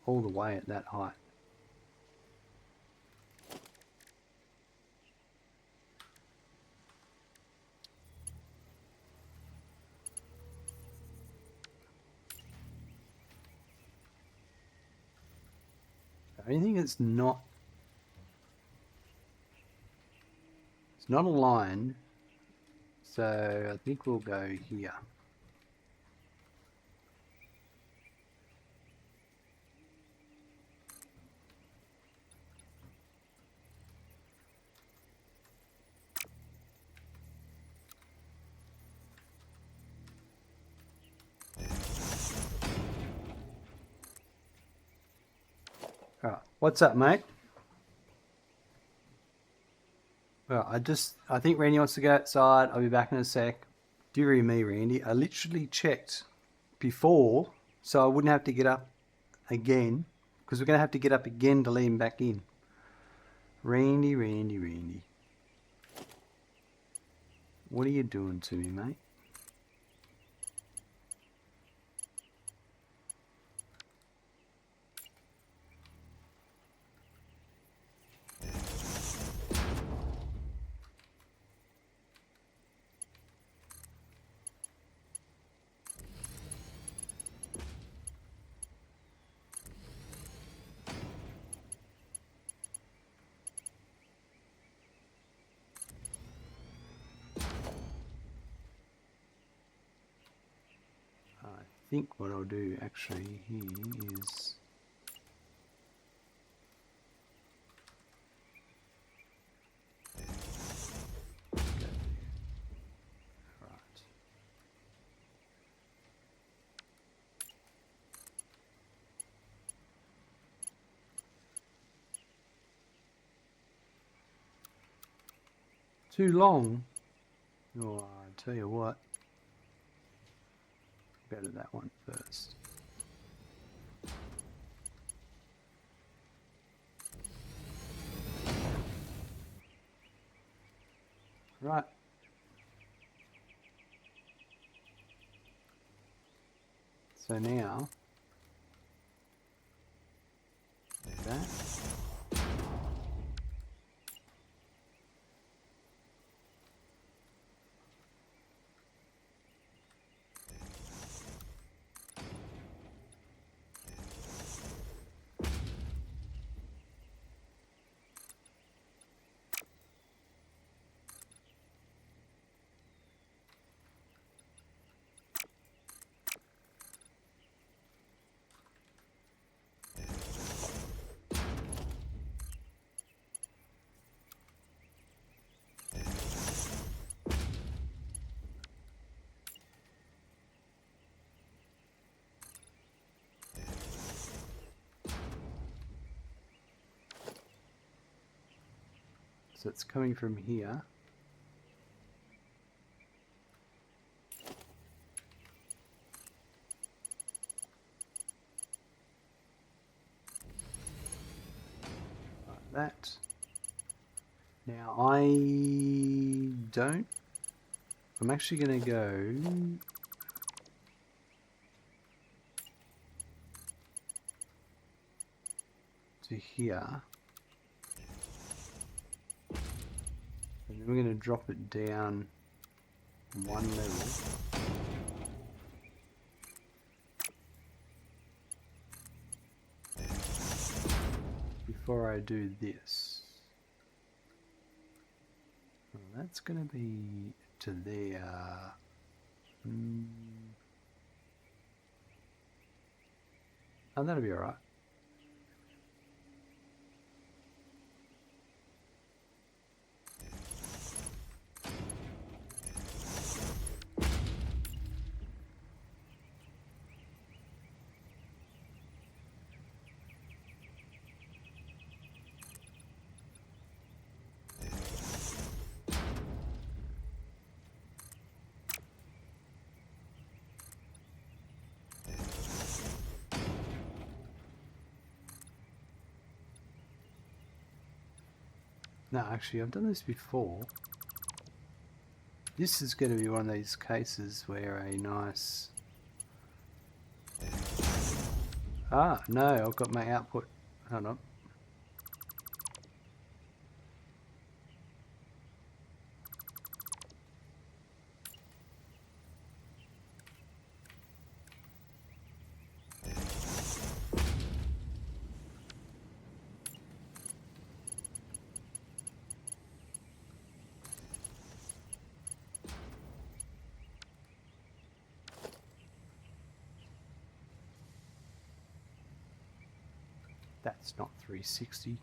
all the way at that height. Anything that's not aligned, so I think we'll go here. Alright, what's up, mate? Well, I think Randy wants to go outside. I'll be back in a sec. Deary me, Randy. I literally checked before so I wouldn't have to get up again, because we're going to have to get up again to let him back in. Randy. What are you doing to me, mate? I think what I'll do actually here is too long. Oh, I tell you what. Go to that one first. Right. So now, like that. So it's coming from here. Like that. Now I'm actually going to go to here. And then we're going to drop it down one level. Before I do this. Well, that's going to be to there. Oh, that'll be alright. No, actually, I've done this before. This is going to be one of these cases where a nice... Ah, no, I've got my output. Hold on. That's not 360.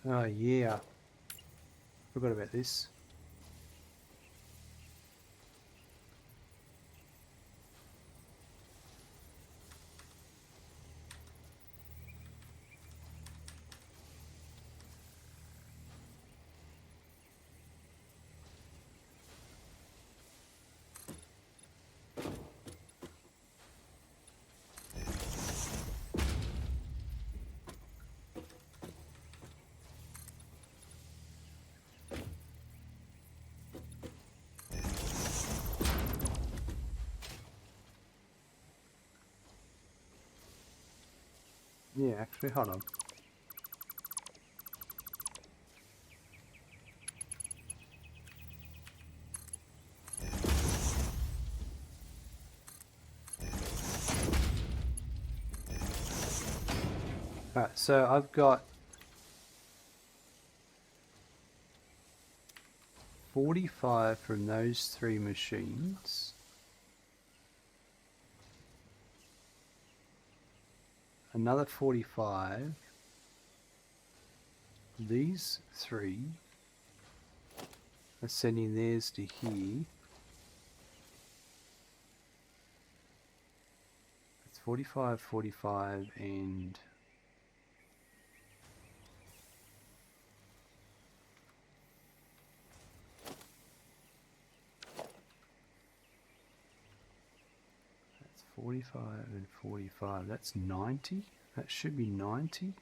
Oh yeah, forgot about this. Yeah, actually, hold on. Alright, so I've got 45 from those 3 machines. Another 45. These 3 are sending theirs to here. It's 45, 45, and... That's 45 and 45. That's 90. That should be 90.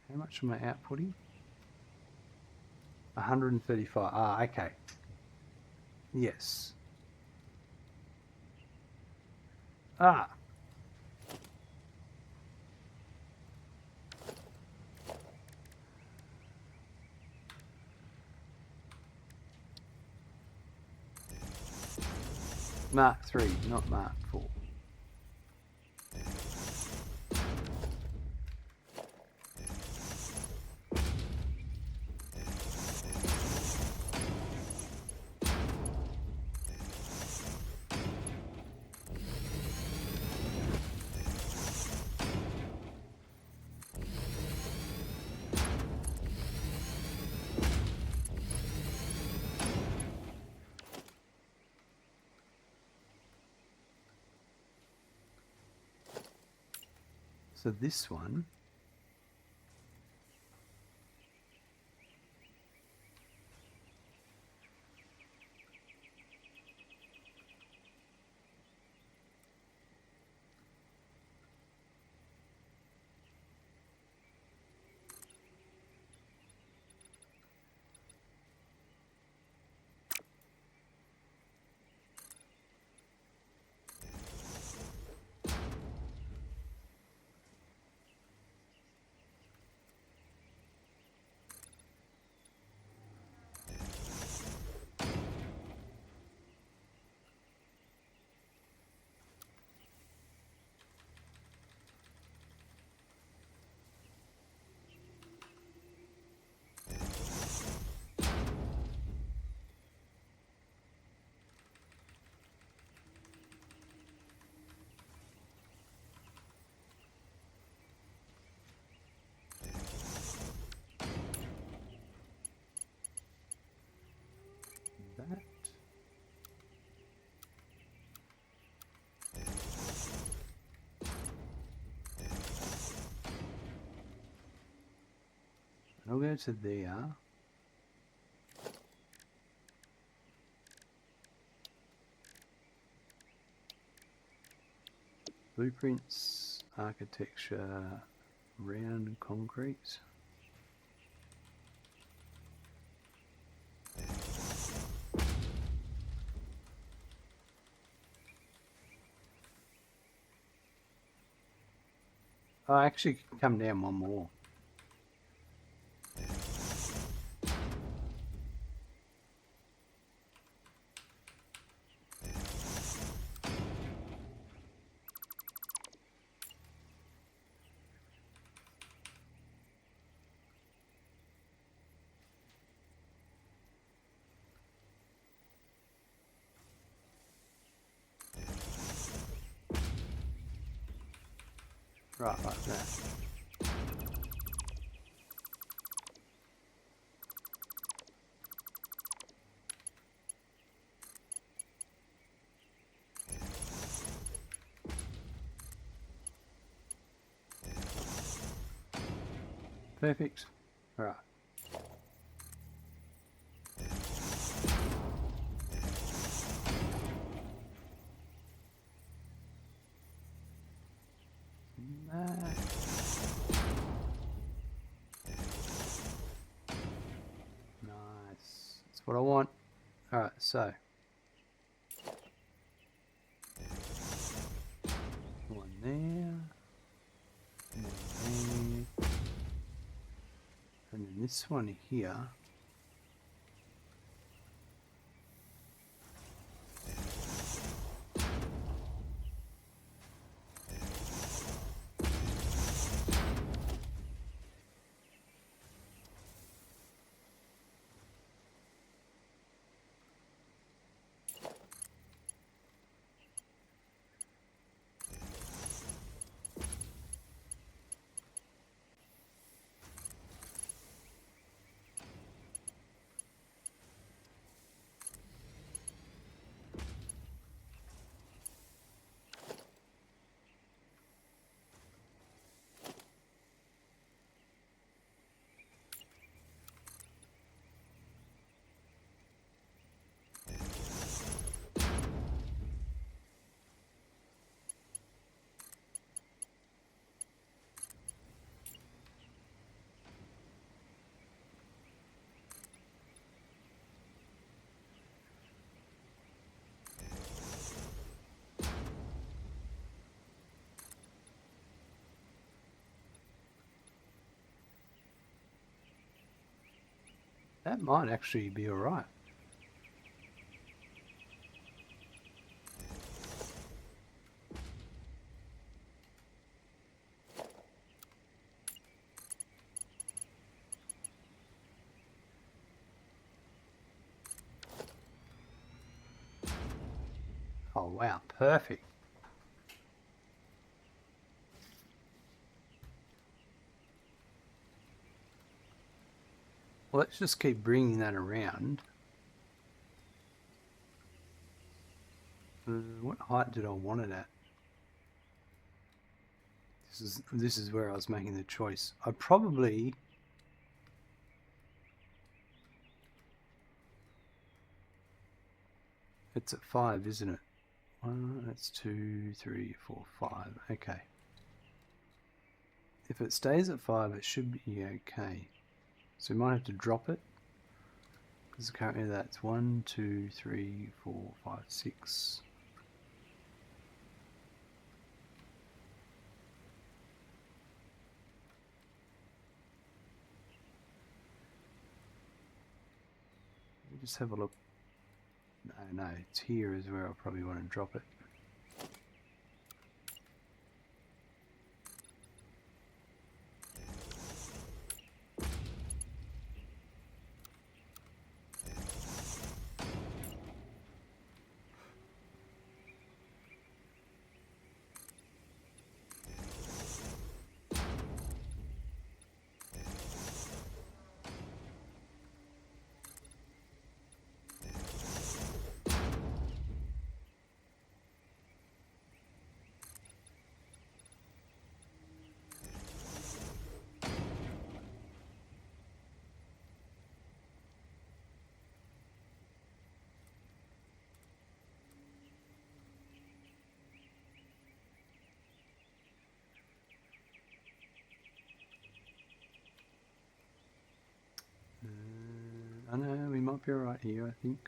How much am I outputting? 135. Ah, okay. Yes. Ah. Mark 3, not Mark 4. So this one, I'll go to there. Blueprints, architecture, round concrete. Oh, I actually can come down one more. Right, like that. Perfect. All right. Nice. That's what I want. All right, so one there, one there, and then this one here. That might actually be all right. Oh wow, perfect. Well, let's just keep bringing that around. What height did I want it at? This is where I was making the choice. I probably it's at 5, isn't it? That's 2, 3, 4, 5. Okay. If it stays at 5, it should be okay. So we might have to drop it. Because currently that's 1, 2, 3, 4, 5, 6. We'll just have a look. No, it's here is where I probably want to drop it. I know, we might be alright here, I think.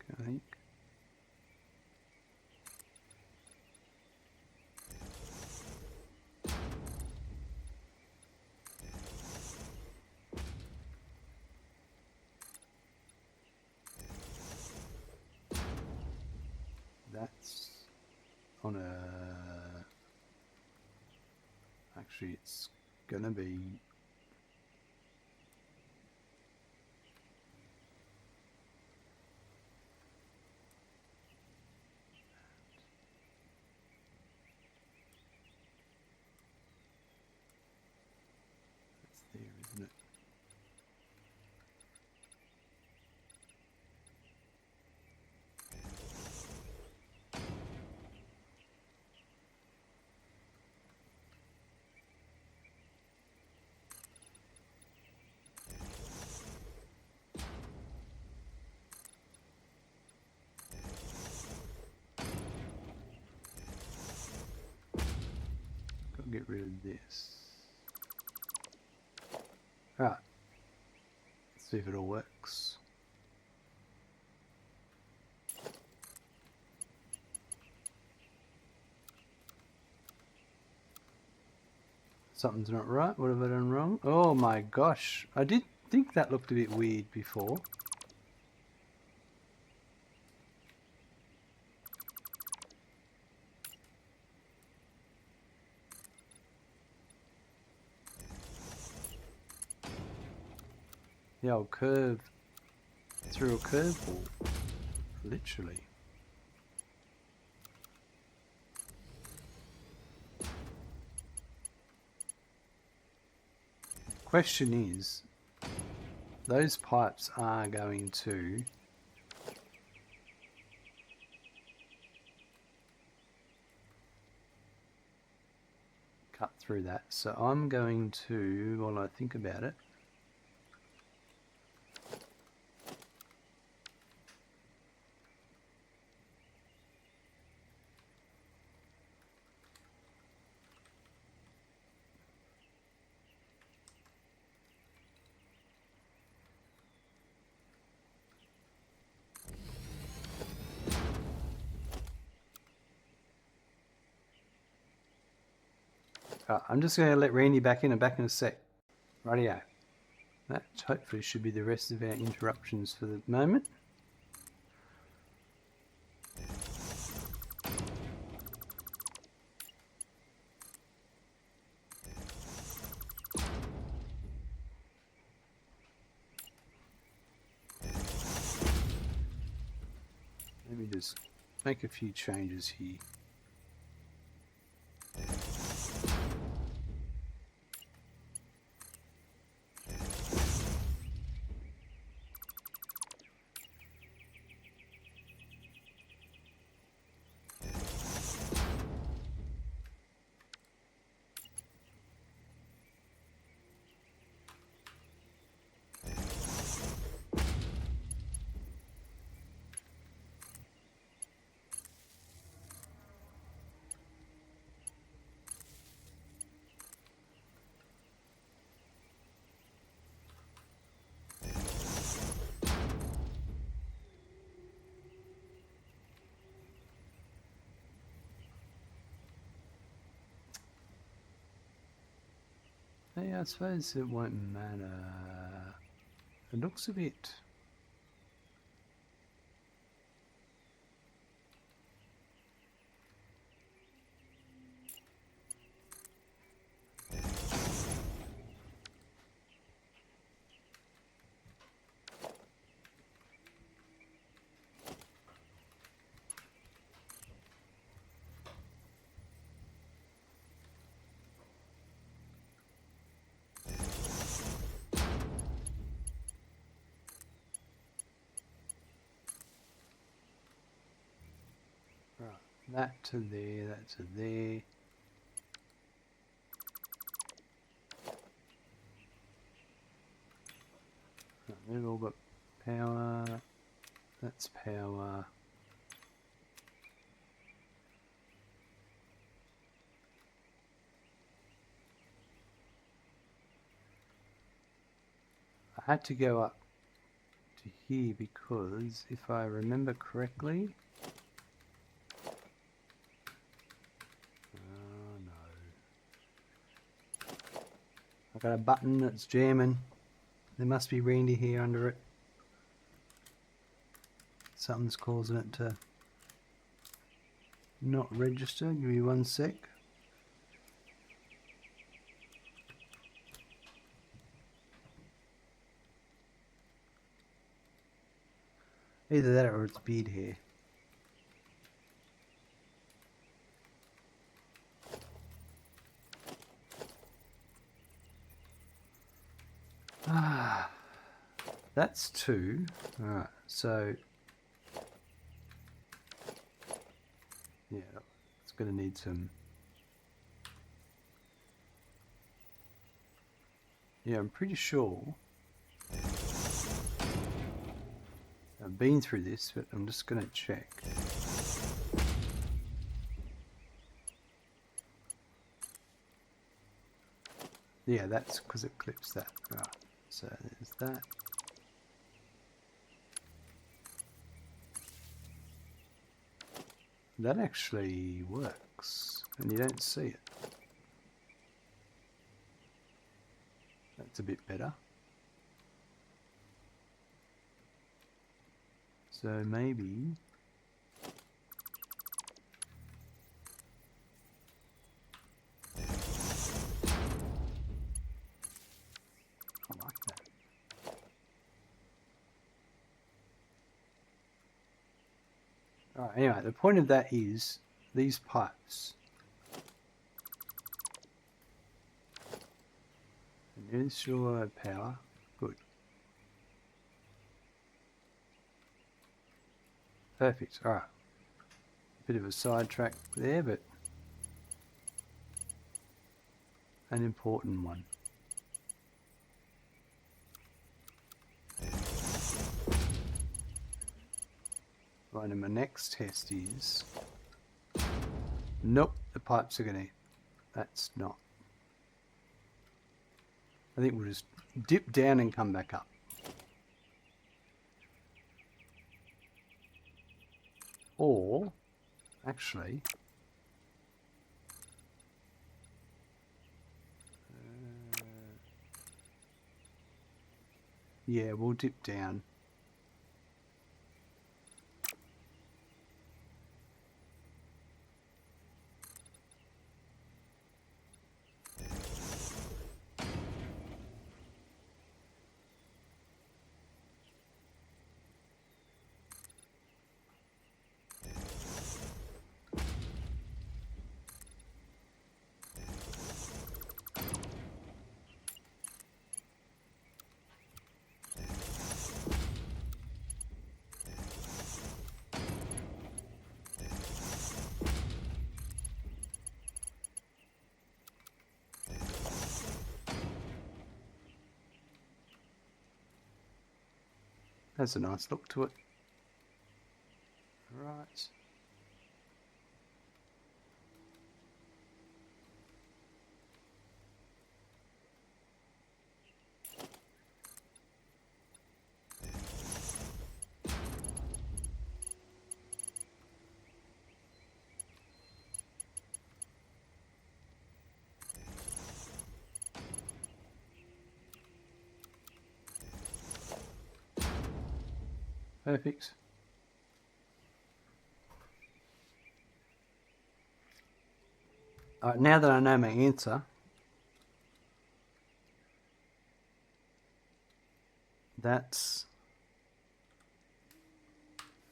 That's on a... Actually, it's gonna be... That's there, isn't it? Gotta get rid of this. Right. Let's see if it all works. Something's not right. What have I done wrong? Oh my gosh. I did think that looked a bit weird before. The old curve through a curveball, literally. Question is, those pipes are going to cut through that. So I'm going to, while I think about it, I'm just going to let Randy back in and back in a sec. Rightio. That hopefully should be the rest of our interruptions for the moment. Let me just make a few changes here. Yeah, I suppose it won't matter. It looks a bit... Right, that to there, that to there. Right, they've all got power. That's power. I had to go up to here because if I remember correctly... Oh no. I've got a button that's jamming. There must be Randy here under it. Something's causing it to not register. Give me 1 sec. Either that or it's beard hair. Ah, that's 2. Alright, so yeah, it's going to need some. Yeah, I'm pretty sure I've been through this, but I'm just going to check. Yeah, that's because it clips that. Right, so there's that. That actually works, and you don't see it. That's a bit better. So maybe... I like that. Alright, anyway, the point of that is these pipes. And there's your power. Good. Perfect. Alright. Bit of a sidetrack there, but an important one. Right, and my next test is... Nope, the pipes are going to... That's not. I think we'll just dip down and come back up. Or, actually... yeah, we'll dip down. Has a nice look to it. Right. Perfect. Alright, now that I know my answer, that's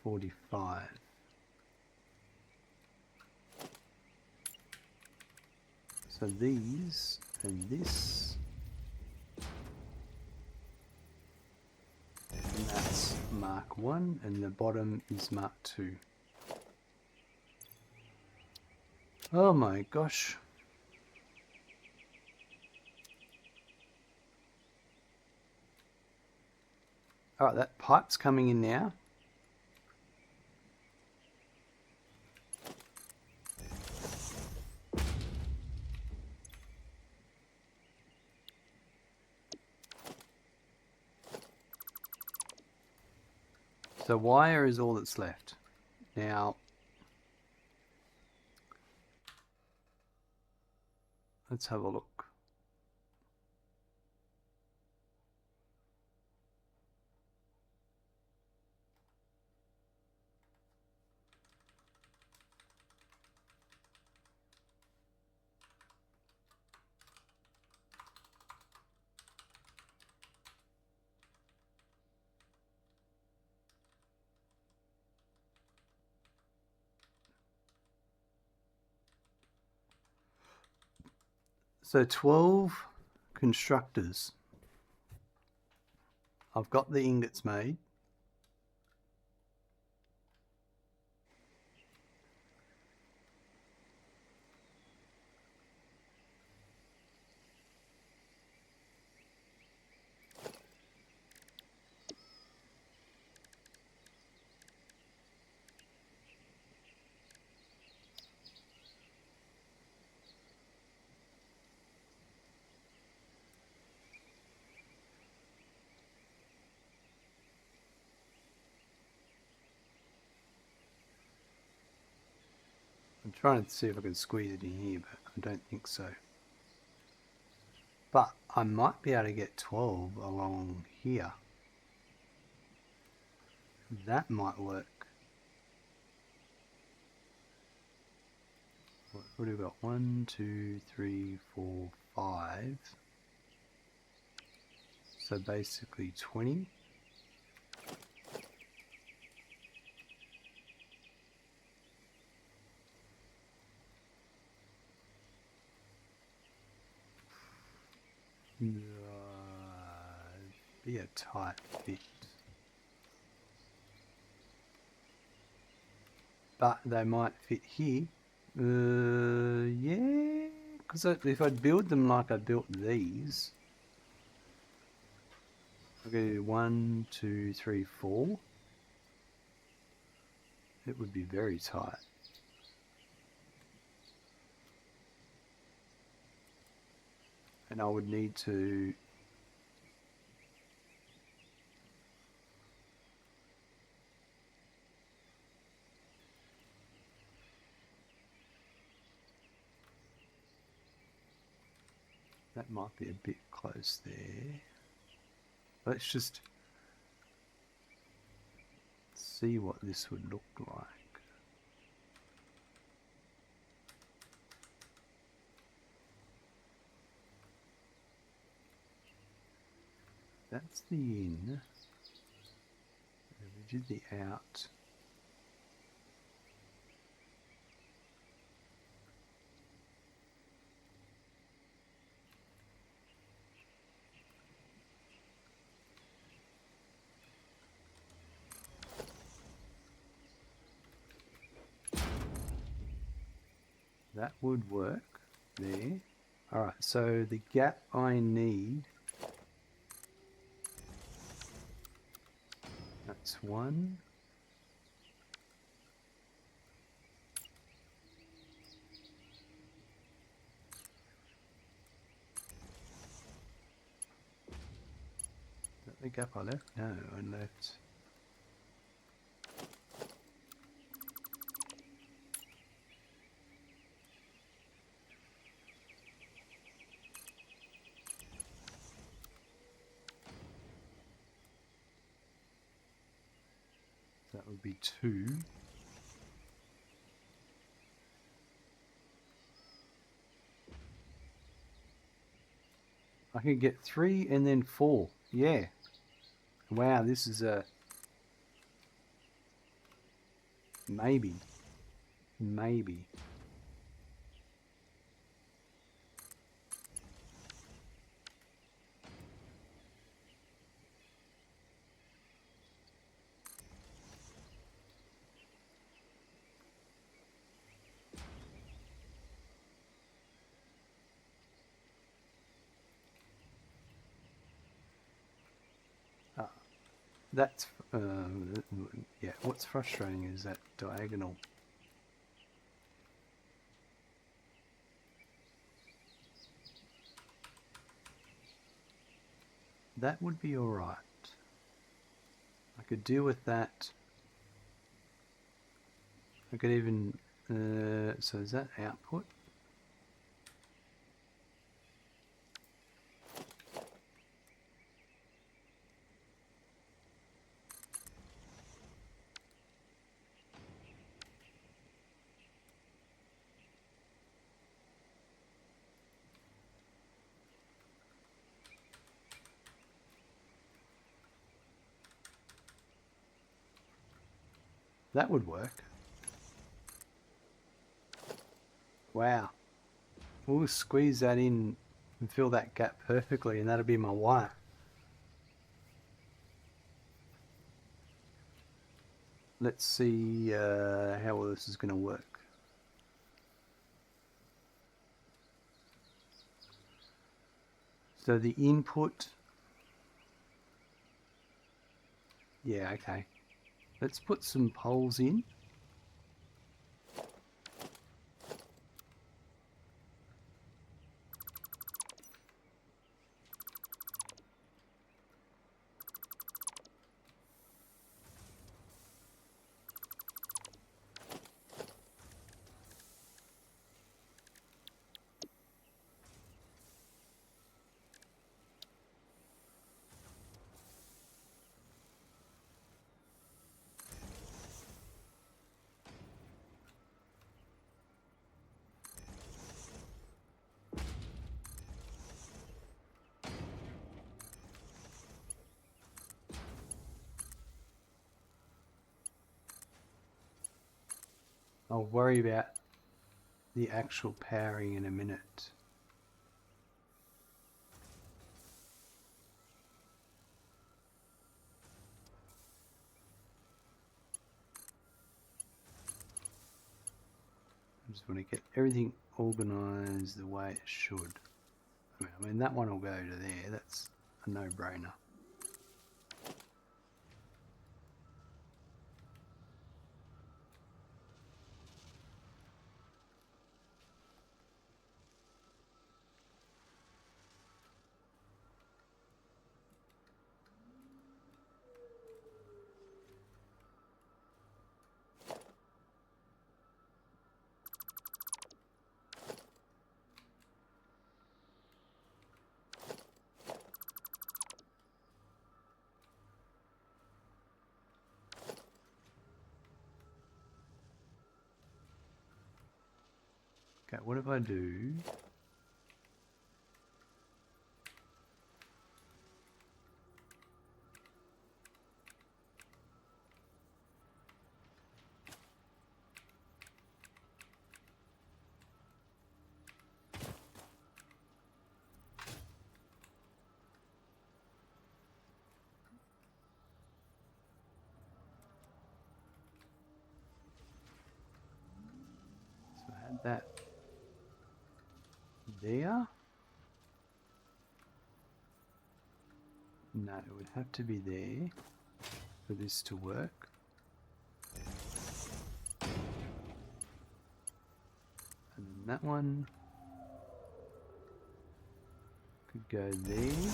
45. So these and this, and that's Mark 1, and the bottom is Mark 2. Oh my gosh. Alright, that pipe's coming in now. So wire is all that's left. Now, let's have a look. So 12 constructors. I've got the ingots made. I'm trying to see if I can squeeze it in here, but I don't think so. But I might be able to get 12 along here. That might work. What have we got? 1, 2, 3, 4, 5. So basically 20. Be a tight fit. But they might fit here. Yeah, because if I build them like I built these, I'll go 1, 2, 3, 4. It would be very tight. And I would need to that might be a bit close there. Let's just see what this would look like. That's the in. We did the out. That would work there. Alright, so the gap I need, that's 1. Is that the gap I left? No, I left. That would be 2. I can get 3 and then 4. Yeah. Wow, this is a maybe. Maybe. That's, yeah, what's frustrating is that diagonal. That would be alright. I could deal with that. I could even, so is that output? That would work. Wow. We'll squeeze that in and fill that gap perfectly, and that'll be my wire. Let's see how well this is going to work. So the input, yeah, okay. Let's put some poles in. I'll worry about the actual powering in a minute. I just want to get everything organized the way it should. I mean that one will go to there, that's a no-brainer. Okay, what if I do? So I had that there. No, it would have to be there for this to work. And then that one could go there.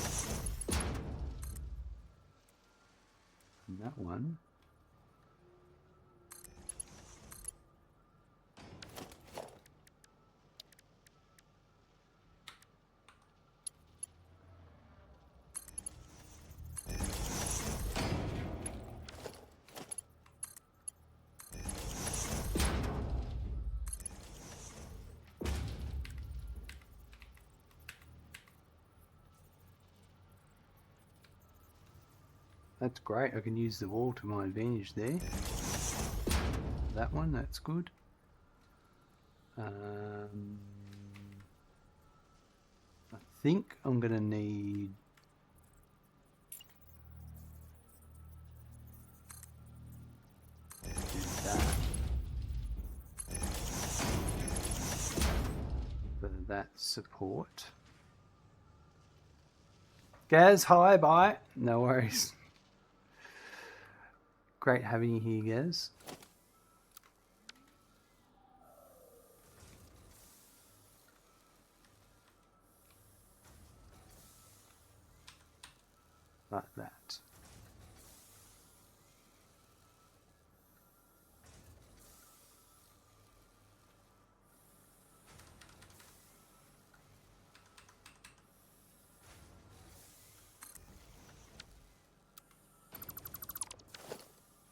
And that one . That's great, I can use the wall to my advantage there. That one, that's good. I think I'm going to need that for that support. Gaz, hi, bye. No worries. Great having you here, Gaz. Like that.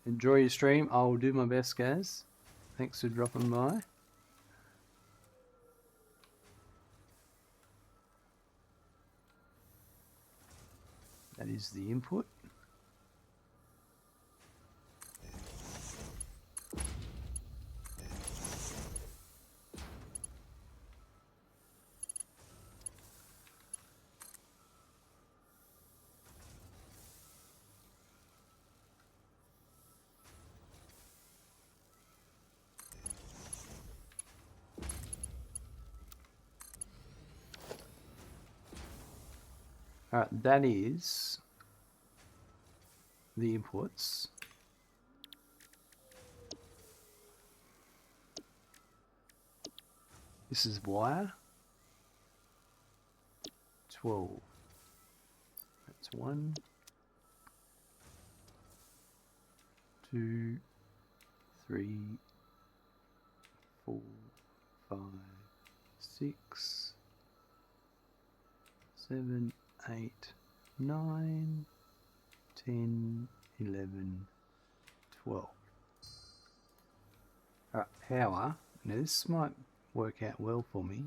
Enjoy your stream. I'll do my best, Gaz. Thanks for dropping by. That is the input. Alright, that is the inputs. This is wire. 12. That's 1, 2, 3, 4, 5, 6, 7, 8, 9, 10, 11, 12. Alright, power. Now this might work out well for me.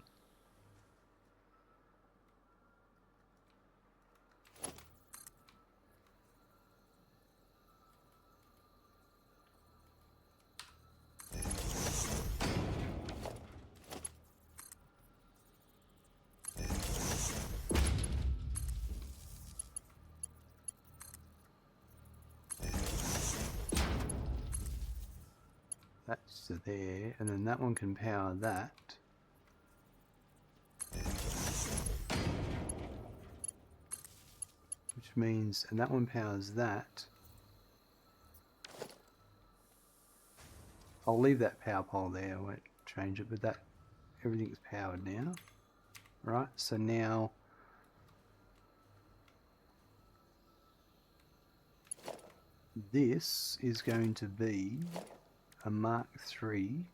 That's to there, and then that one can power that. Which means, and that one powers that. I'll leave that power pole there, I won't change it, but that, everything's powered now. Right, so now this is going to be a Mark III .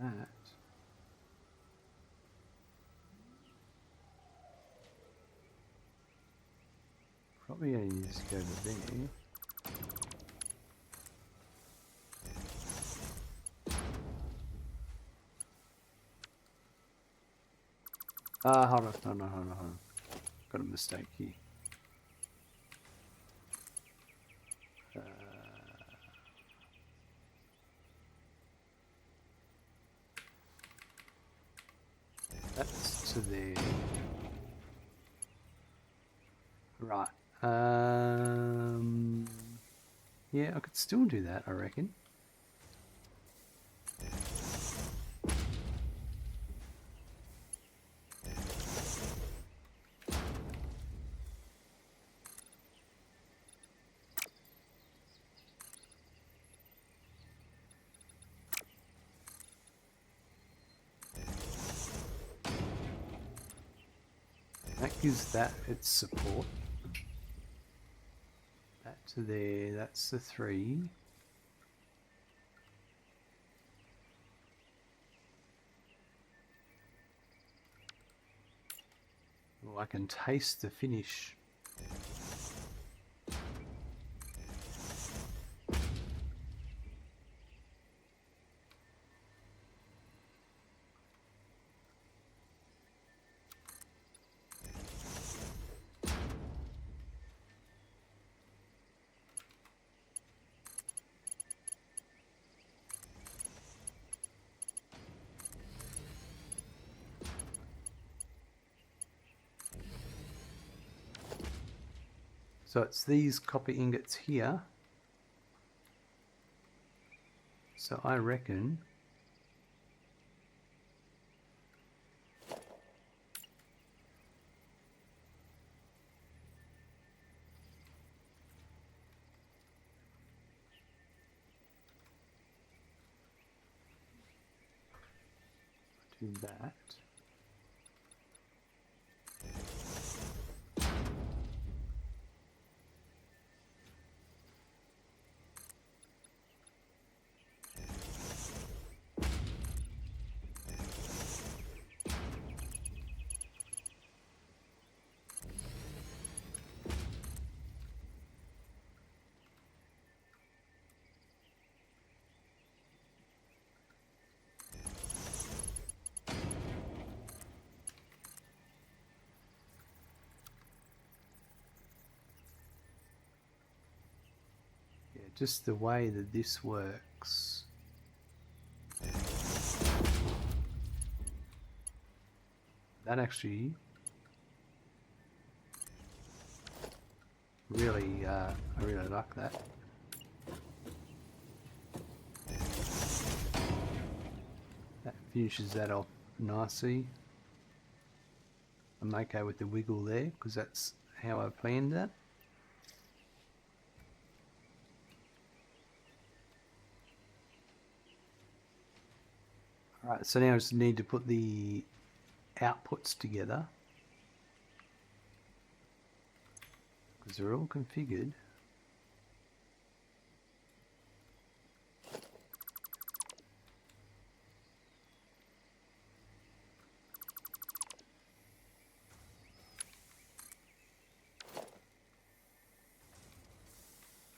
That probably only needs to go to there. Hold on. Got a mistake here. That's to there. Right. Yeah, I could still do that, I reckon. That gives that its support. That to So there, that's the 3. Oh, I can taste the finish. So it's these copper ingots here. So I reckon do that. Just the way that this works. That actually really, I really like that. That finishes that off nicely. I'm okay with the wiggle there because that's how I planned that. Alright, so now I just need to put the outputs together because they're all configured.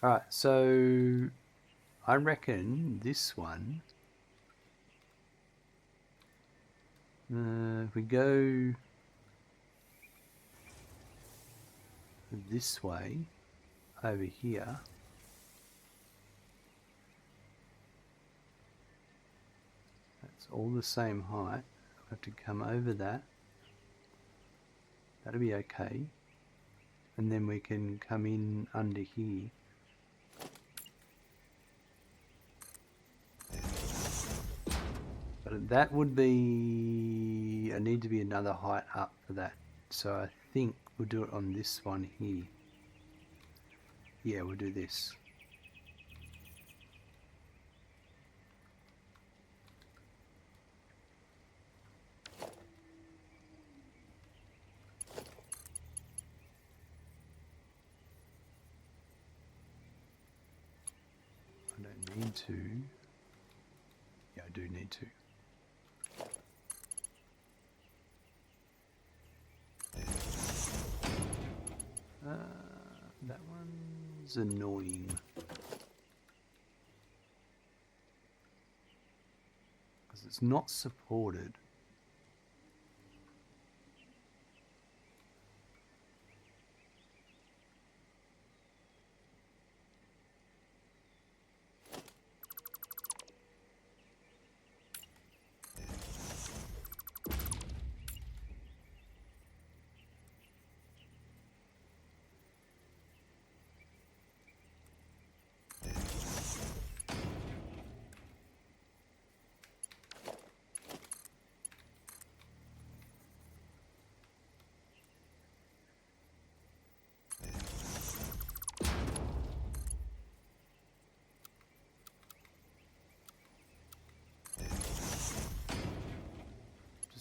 Alright, so I reckon this one, if we go this way over here, that's all the same height. I have to come over that. That'll be okay. And then we can come in under here. But that would be, I need to be another height up for that. So I think we'll do it on this one here. Yeah, we'll do this. I don't need to. Yeah, I do need to. That one's annoying. Because it's not supported.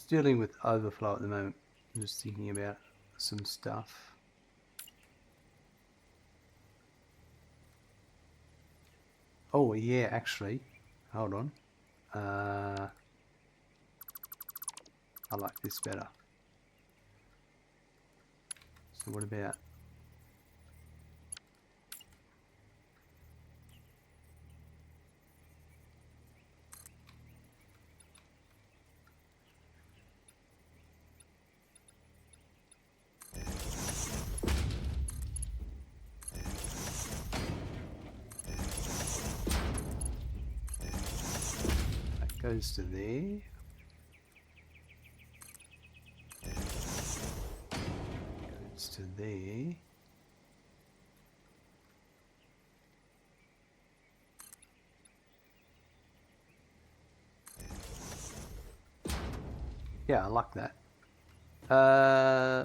Dealing with overflow at the moment. I'm just thinking about some stuff. Oh yeah, actually, hold on. I like this better. So what about... that goes to there. Goes to there. Yeah, I like that.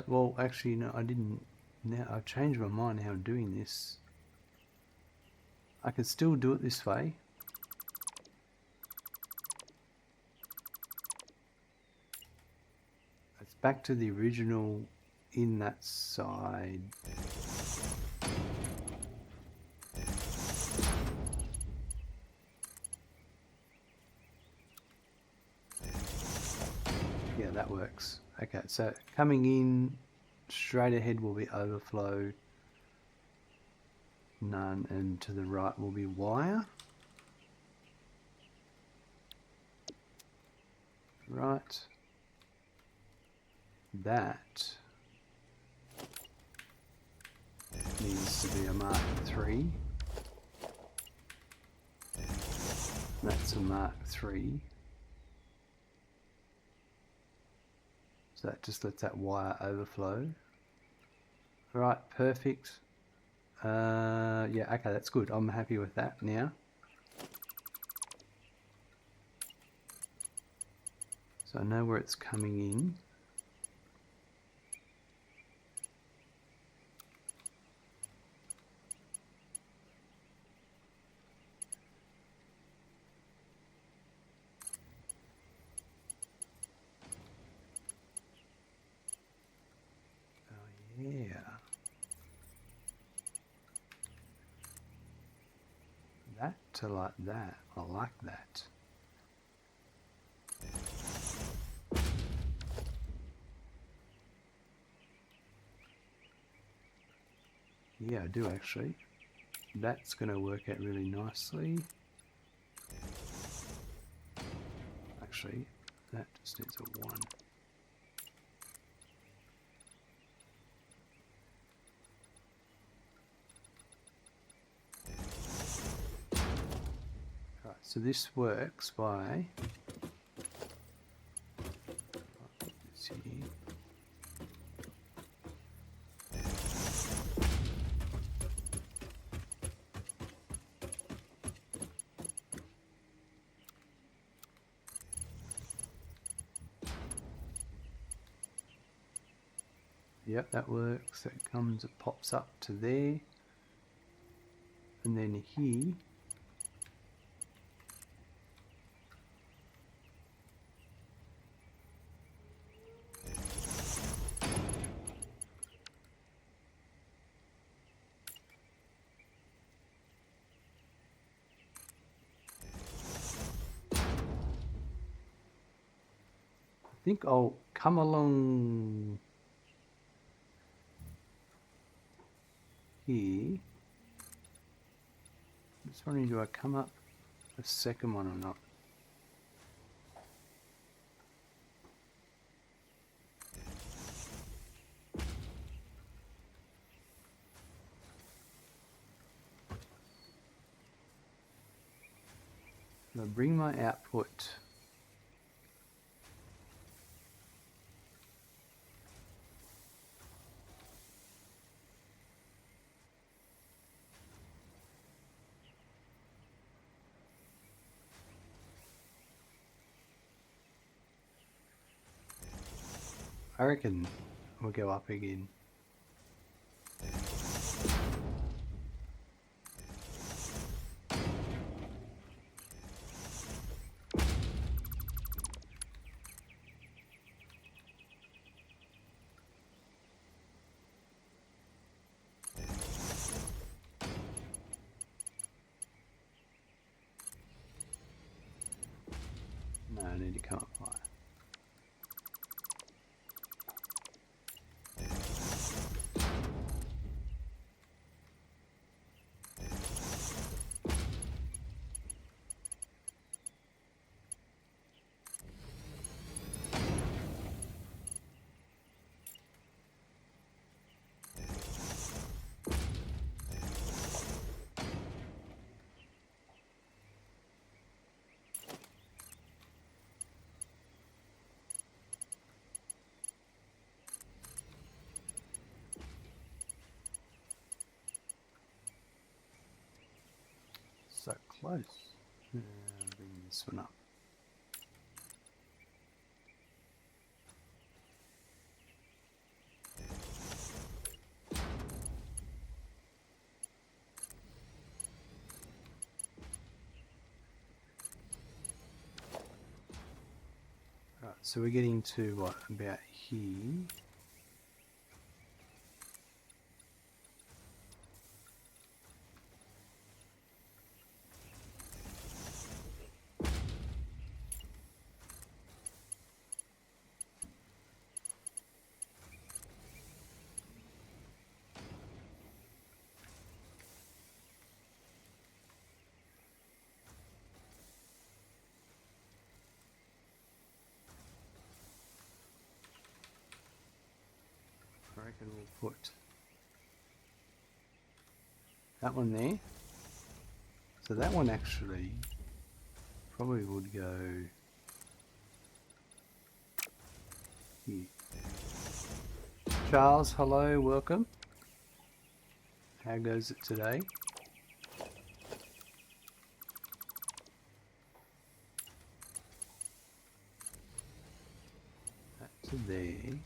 Well, actually, no, I didn't. Now I've changed my mind how I'm doing this. I can still do it this way. It's back to the original in that side. Yeah, that works. Okay, so coming in straight ahead will be overflow, none, and to the right will be wire. Right. That needs to be a Mark 3. That's a Mark 3. So that just lets that wire overflow. Right, perfect. Yeah, okay, that's good. I'm happy with that now. So I know where it's coming in. Oh yeah. That to like that. I like that. Yeah, I do actually. That's going to work out really nicely. Actually, that just needs a 1. Right, so this works by... This here. Yep, that works. It comes, it pops up to there. And then here, I think I'll come along here. Just wondering, do I come up the second one or not? I'll bring my output I reckon we'll go up again. close. Bring this one up. Right, so we're getting to what, about here. I reckon we'll put that one there. So that one actually probably would go here. Charles, hello, welcome. How goes it today? That's to there.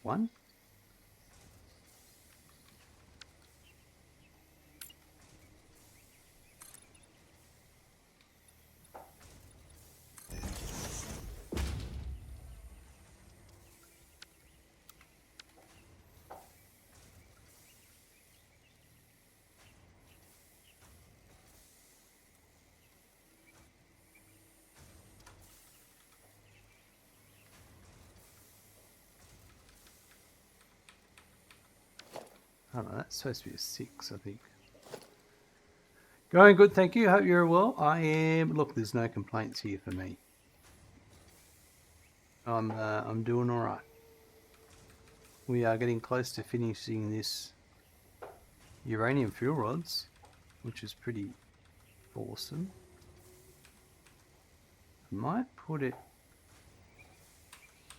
One. I don't know, that's supposed to be a 6, I think. Going good, thank you. Hope you're well. I am. Look, there's no complaints here for me. I'm doing all right. We are getting close to finishing this uranium fuel rods, which is pretty awesome. I might put it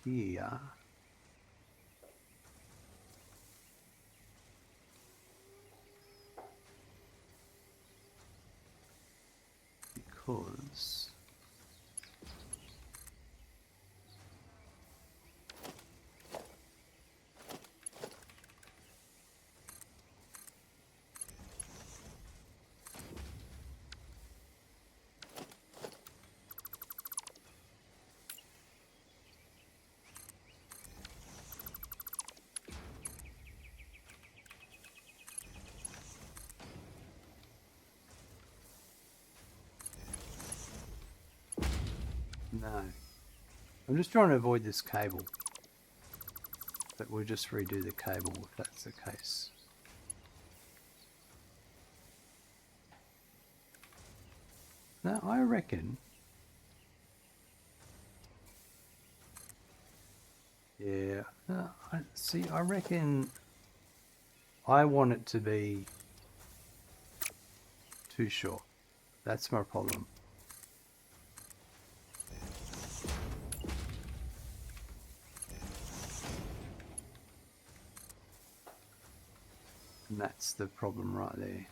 here. Because no. I'm just trying to avoid this cable. But we'll just redo the cable if that's the case. Now, I reckon... Yeah, I reckon I want it to be too short. That's my problem. And that's the problem right there.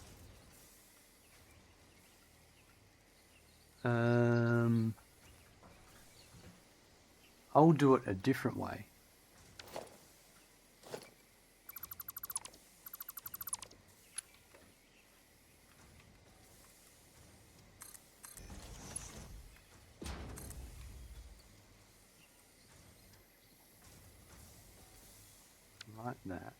I'll do it a different way. Like that.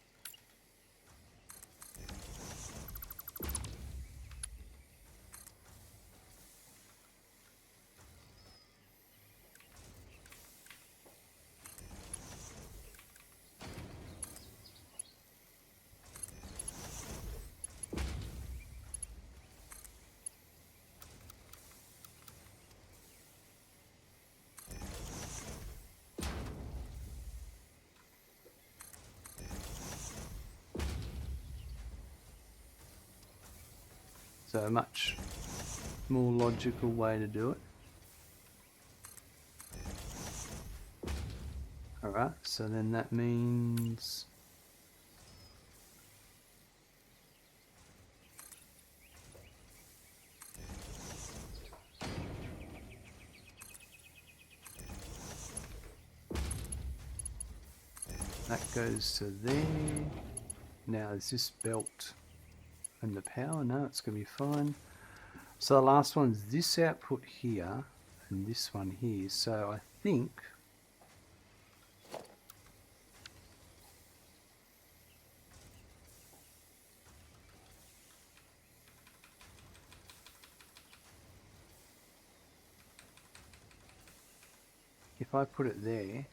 So a much more logical way to do it. Alright, so then that means that goes to there. Now is this belt and the power? No, it's going to be fine. So the last one is this output here and this one here. So I think if I put it there,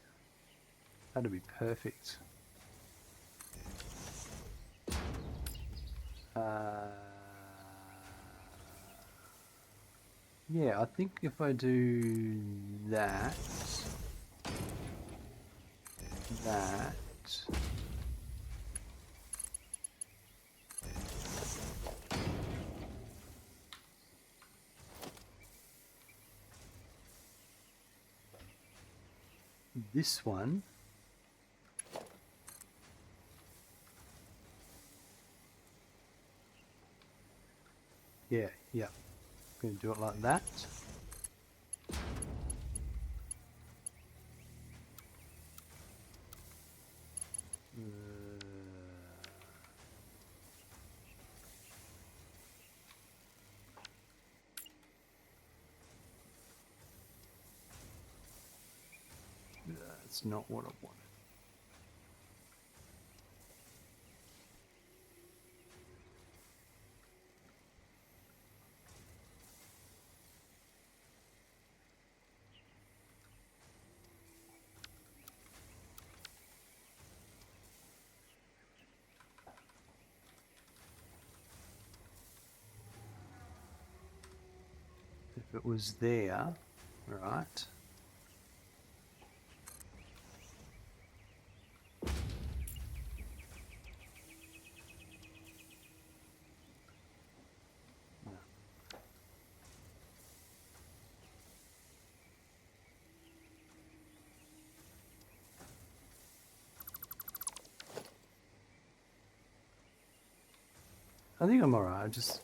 that'll be perfect. Yeah, I think if I do that, this one, yeah, I'm going to do it like that. That's not what I wanted. If it was there, right? No. I think I'm alright.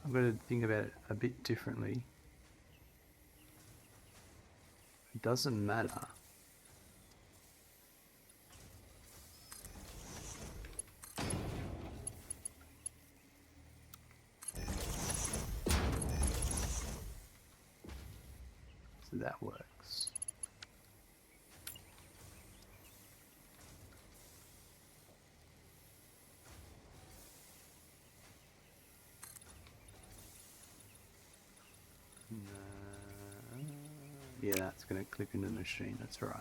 I'm going to think about it a bit differently. It doesn't matter. So that works. Yeah, that's going to clip into the machine, that's right.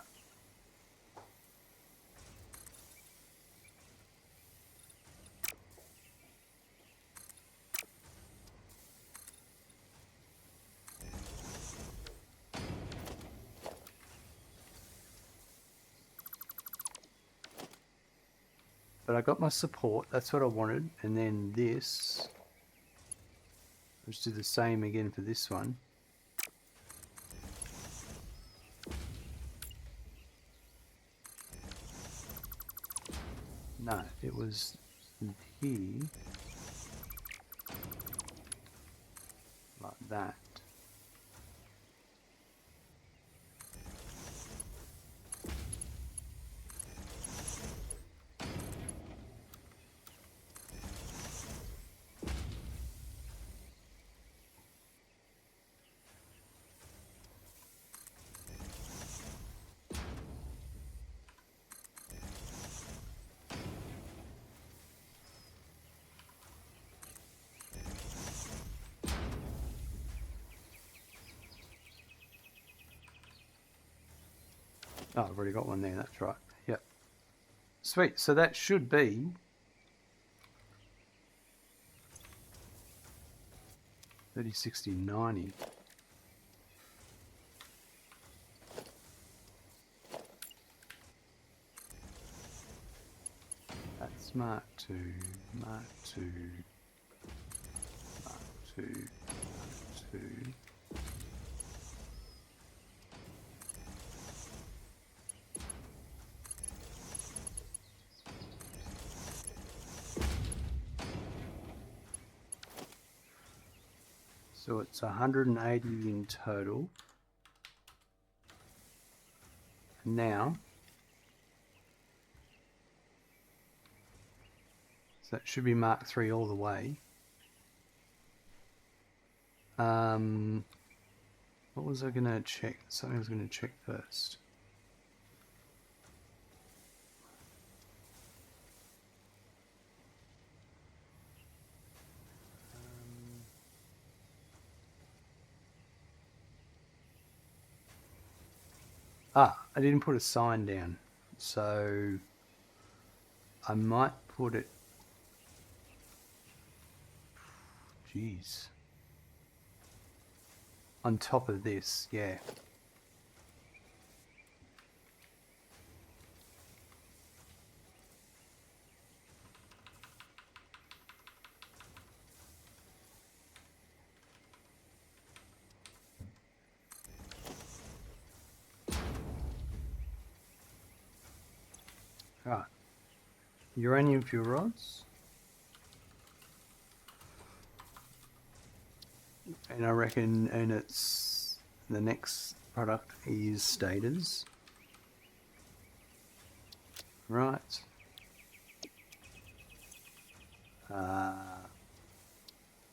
But I got my support, that's what I wanted, and then this, let's do the same again for this one. No, it was here, like that. Oh, I've already got one there, that's right. Yep. Sweet, so that should be 30, 60, 90. That's Mark 2, Mark 2, Mark 2, 2. So it's 180 in total. Now, so that should be Mark 3 all the way. What was I going to check? Something I was going to check first. I didn't put a sign down, so I might put it, geez, on top of this, yeah. Right, uranium fuel rods, and I reckon, and it's the next product is Stators. Right.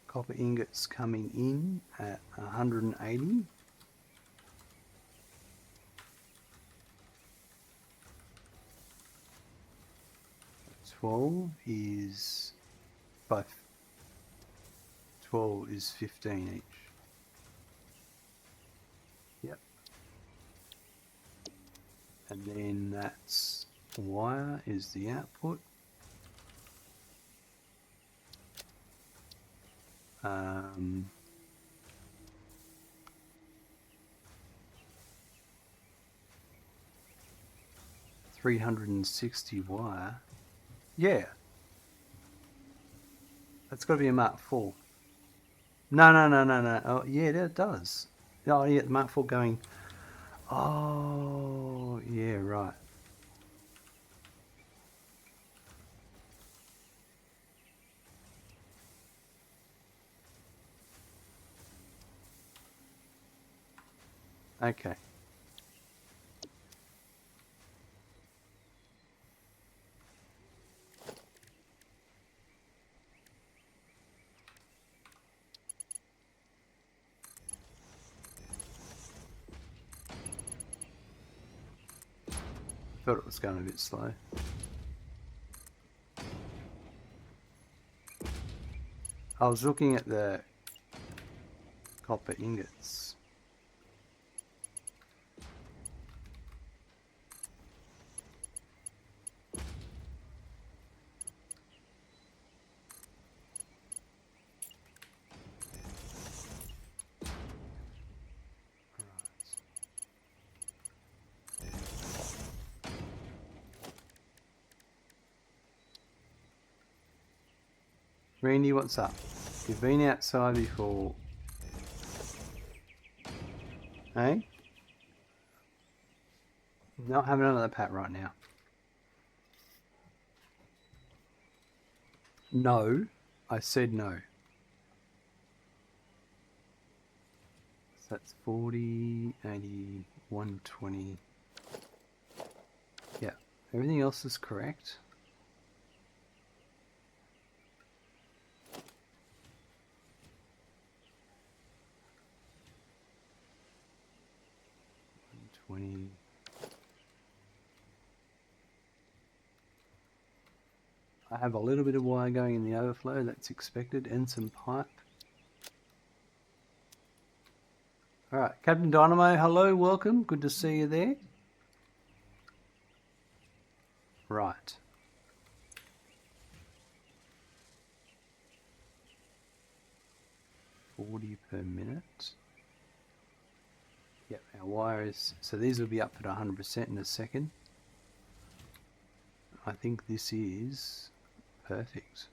Copper ingots coming in at 180. Is both. 12 is 15 each. Yep. And then that's wire is the output. 360 wire. Yeah. That's got to be a Mark 4. No. Oh, yeah, that does. Oh, yeah, the Mark 4 going. Oh, yeah, right. Okay. Thought it was going a bit slow. I was looking at the copper ingots. Randy, what's up? You've been outside before. Hey? Not having another pat right now. No, I said no. So that's 40, 80, 120. Yeah, everything else is correct. I have a little bit of wire going in the overflow, that's expected, and some pipe. Alright, Captain Dynamo, hello, welcome, good to see you there. Right. $40 per minute. Yep, our wire is, so these will be up at 100% in a second. I think this is perfect.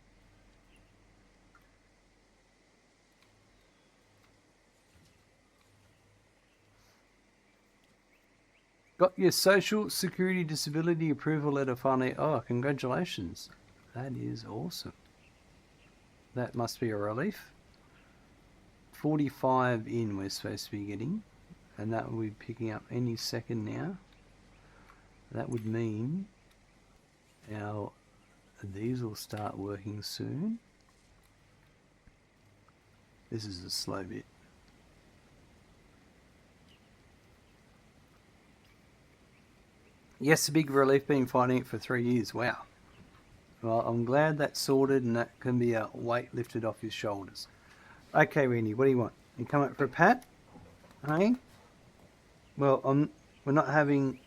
Got your social security disability approval letter finally. Oh, congratulations. That is awesome. That must be a relief. 45 in we're supposed to be getting, and that will be picking up any second now. That would mean these will start working soon. This is a slow bit. Yes, a big relief being fighting it for 3 years. Wow. Well, I'm glad that's sorted and that can be a weight lifted off your shoulders. Okay, Randy, what do you want? You come up for a pat? Hey? Well, we're not having...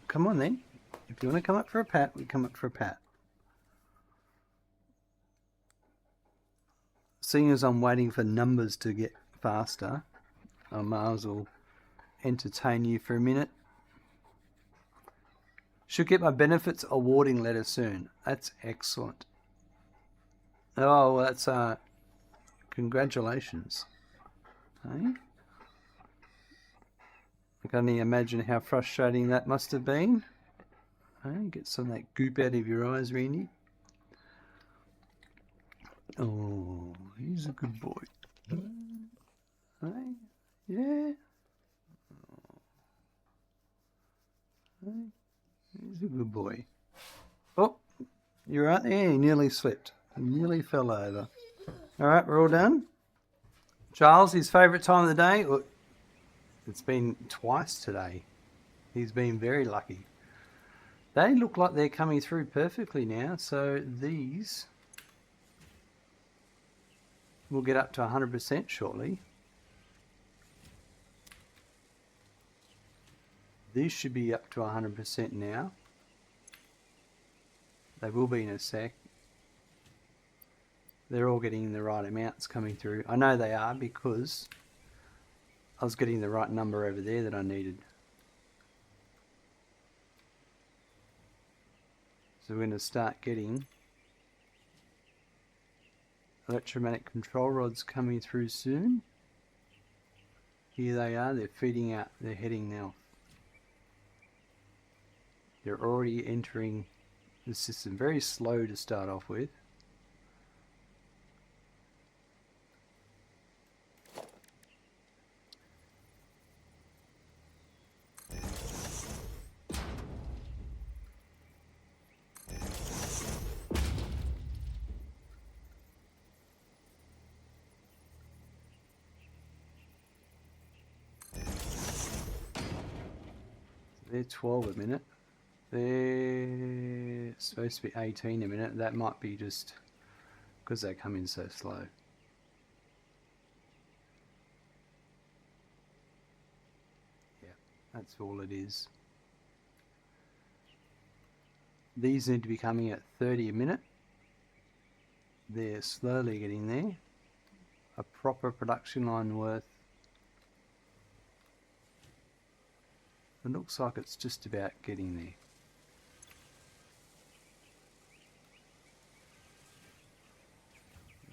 Come on then. If you want to come up for a pat, we come up for a pat. Seeing as I'm waiting for numbers to get faster, I might as well entertain you for a minute. Should get my benefits awarding letter soon. That's excellent. Oh, well, that's congratulations. Hey? I can only imagine how frustrating that must have been. Hey? Get some of that goop out of your eyes, Randy. Oh, he's a good boy. Hey? Yeah. Hey? He's a good boy. Oh, you're right there. He nearly slipped. He nearly fell over. All right, we're all done. Charles, his favourite time of the day? Look, it's been twice today. He's been very lucky. They look like they're coming through perfectly now. So these will get up to 100% shortly. These should be up to 100% now. They will be in a sec. They're all getting the right amounts coming through. I know they are because I was getting the right number over there that I needed. So we're going to start getting electromagnetic control rods coming through soon. Here they are. They're feeding out. They're heading now. They're already entering the system. Very slow to start off with. They're 12 a minute. They're supposed to be 18 a minute. That might be just because they come in so slow. Yeah, that's all it is. These need to be coming at 30 a minute. They're slowly getting there. A proper production line worth. It looks like it's just about getting there.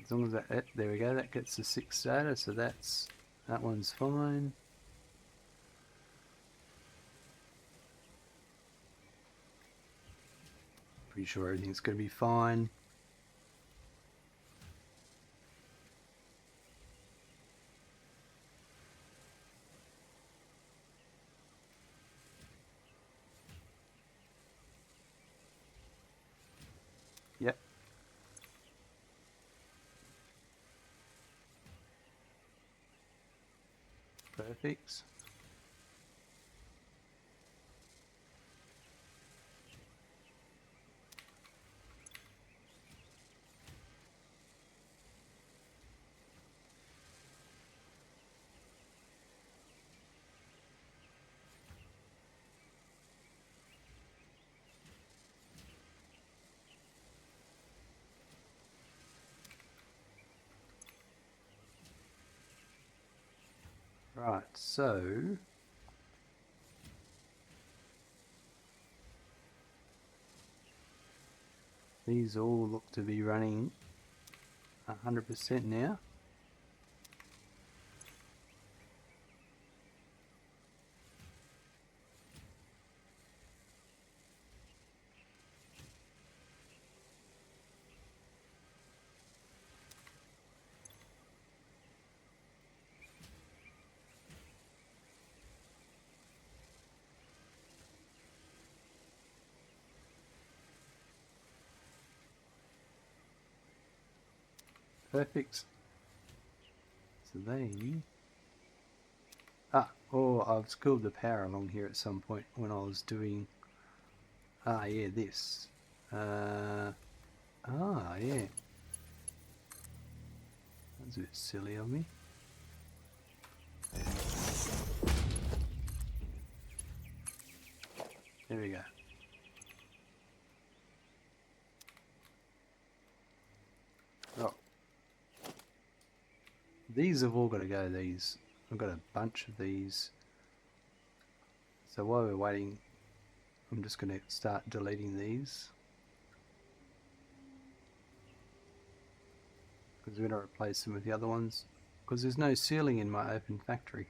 As long as that, there we go, that gets the 6 data, so that one's fine. Pretty sure everything's going to be fine. Yep. Perfect. Right, so these all look to be running 100% now. Perfect. So they... I've schooled the power along here at some point when I was doing... yeah, this. Yeah. That's a bit silly of me. There we go. Oh. These have all got to go, these. I've got a bunch of these. So while we're waiting, I'm just going to start deleting these. Because we're going to replace them with the other ones. Because there's no ceiling in my open factory.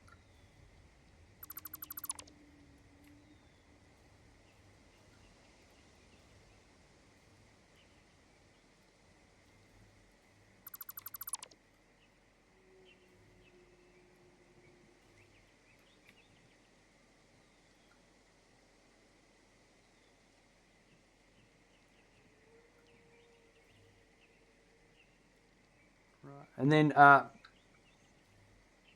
Right. And then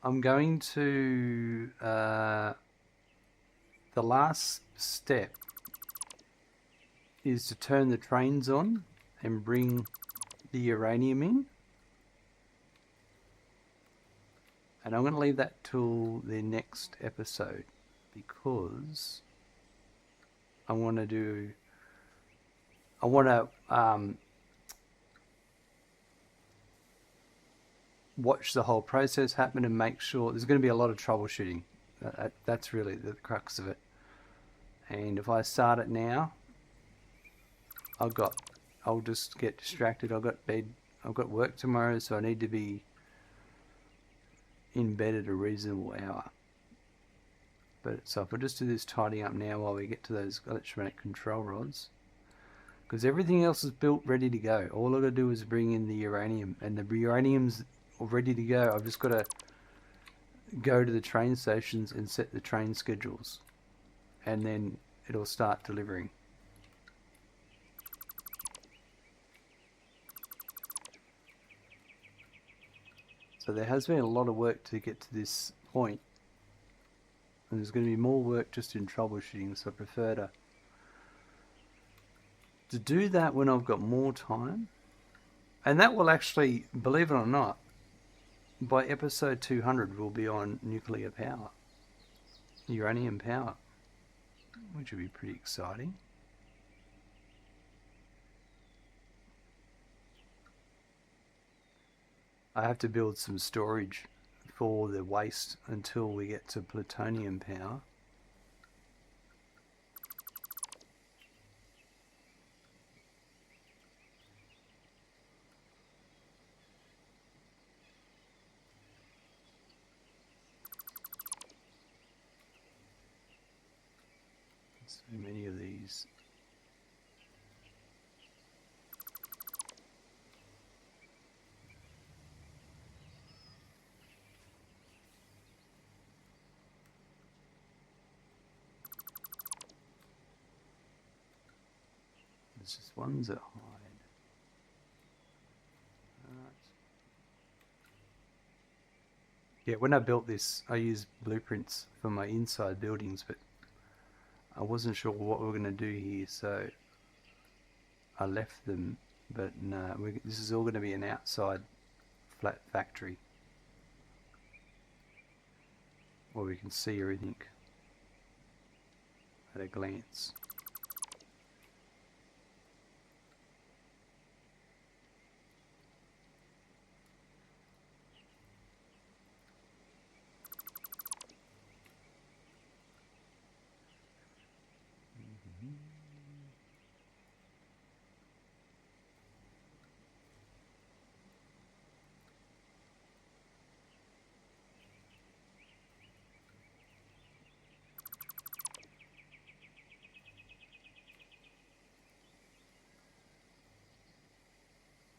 I'm going to the last step is to turn the trains on and bring the uranium in. And I'm going to leave that till the next episode because I want to watch the whole process happen and make sure there's going to be a lot of troubleshooting. That's really the crux of it. And if I start it now, I'll just get distracted. I've got work tomorrow, so I need to be in bed at a reasonable hour. But so if I just do this tidying up now while we get to those electromagnetic control rods, because everything else is built ready to go. All I've got to do is bring in the uranium, and the uranium's ready to go. I've just got to go to the train stations and set the train schedules, and then it'll start delivering. So there has been a lot of work to get to this point, and there's going to be more work just in troubleshooting, so I prefer to do that when I've got more time. And that will actually, believe it or not, by episode 200 we'll be on nuclear power, uranium power, which would be pretty exciting. I have to build some storage for the waste until we get to plutonium power. So many of these. There's just ones that hide. Right. Yeah, when I built this, I used blueprints for my inside buildings, but I wasn't sure what we were going to do here, so I left them. But no, this is all going to be an outside flat factory where we can see everything at a glance.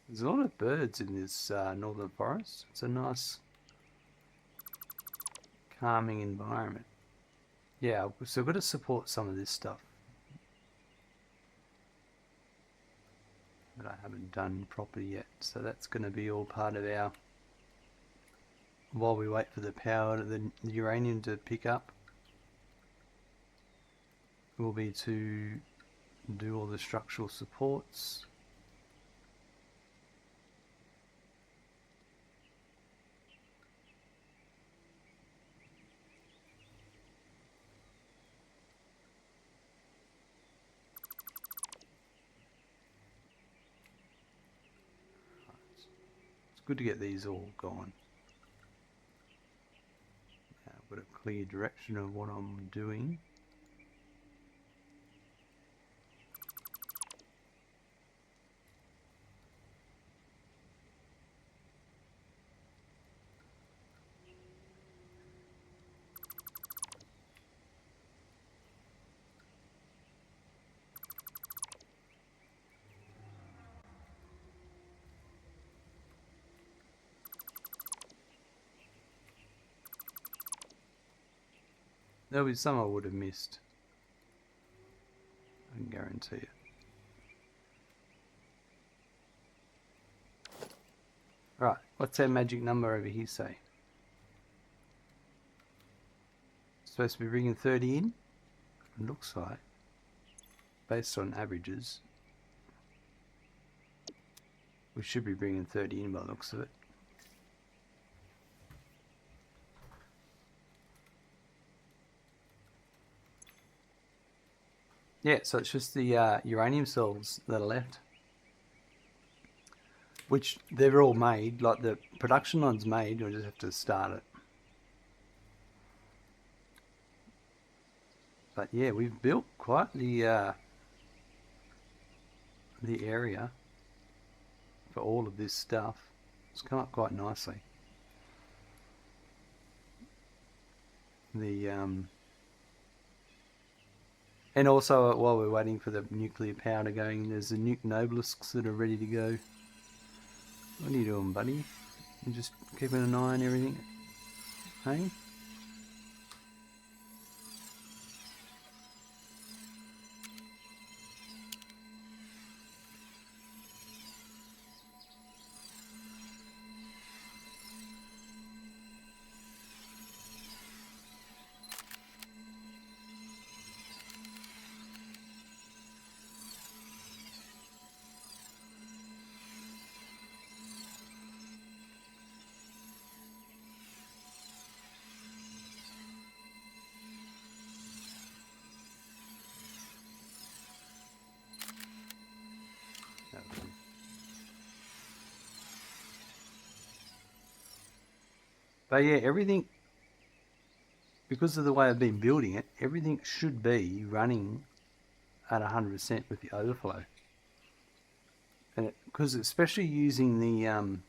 There's a lot of birds in this northern forest. It's a nice, calming environment. Yeah, so we've got to support some of this stuff. that I haven't done properly yet. So that's going to be all part of our, while we wait for the power, the uranium to pick up, will be to do all the structural supports. It's good to get these all gone. Now I've got a clear direction of what I'm doing. There'll be some I would have missed. I can guarantee it. Right, what's our magic number over here say? Supposed to be bringing 30 in? It looks like, based on averages, we should be bringing 30 in by the looks of it. Yeah, so it's just the uranium cells that are left, which they're all made, like the production line's made, you'll just have to start it. But yeah, we've built quite the area for all of this stuff. It's come up quite nicely. And also, while we're waiting for the nuclear power to go in, there's the nuke obelisks that are ready to go. What are you doing, buddy? You just keeping an eye on everything? Hey? But yeah, everything, because of the way I've been building it, everything should be running at 100% with the overflow. And because especially using the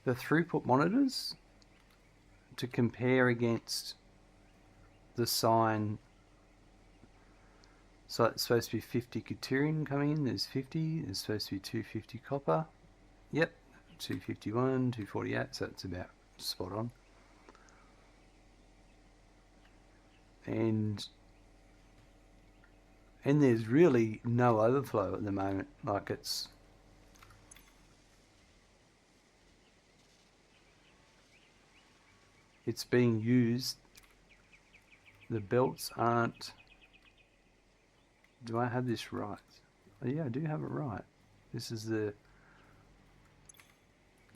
throughput monitors to compare against the sign. So it's supposed to be 50 Caterian coming in. There's 50. There's supposed to be 250 copper. Yep, 251, 248. So it's about spot on. And there's really no overflow at the moment. Like it's being used. The belts aren't. Do I have this right? Oh, yeah, I do have it right. This is the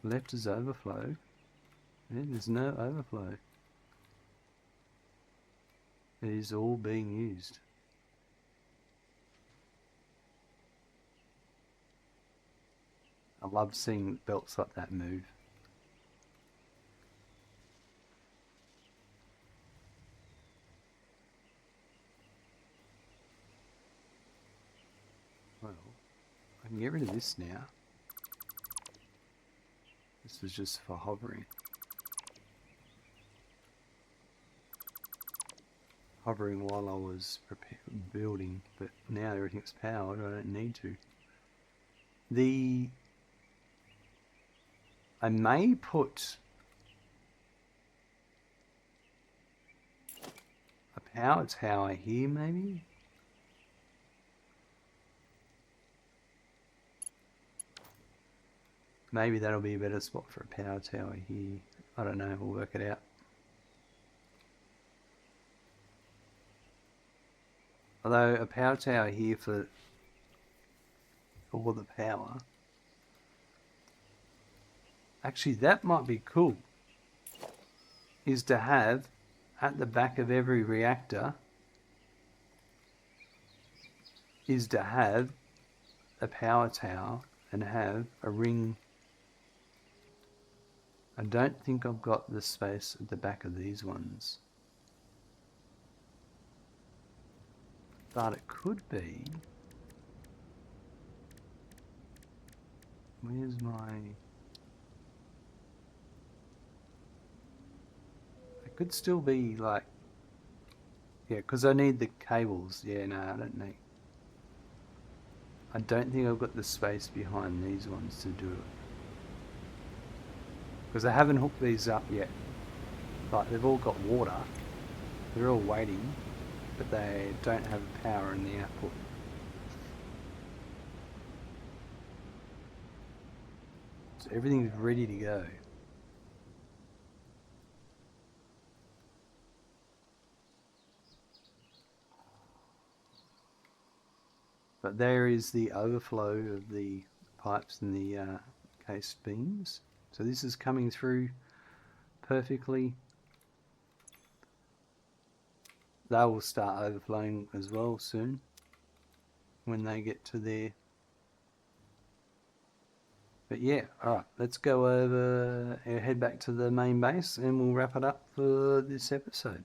left is overflow. Yeah, there's no overflow. It is all being used. I love seeing belts like that move. Well, I can get rid of this now. This is just for hovering. Hovering while I was building, but now everything's powered, I don't need to. I may put a power tower here, maybe? Maybe that'll be a better spot for a power tower here. I don't know, we'll work it out. Although a power tower here for all the power. Actually, that might be cool. Is to have at the back of every reactor is to have a power tower and have a ring. I don't think I've got the space at the back of these ones. But it could be. Where's my... It could still be like... Yeah, because I need the cables. Yeah, no, I don't need... I don't think I've got the space behind these ones to do it. Because I haven't hooked these up yet. Like, they've all got water. They're all waiting. But they don't have power in the output. So everything's ready to go. But there is the overflow of the pipes and the cased beams. So this is coming through perfectly. They will start overflowing as well soon when they get to there. But yeah, alright, let's go over, head back to the main base and we'll wrap it up for this episode.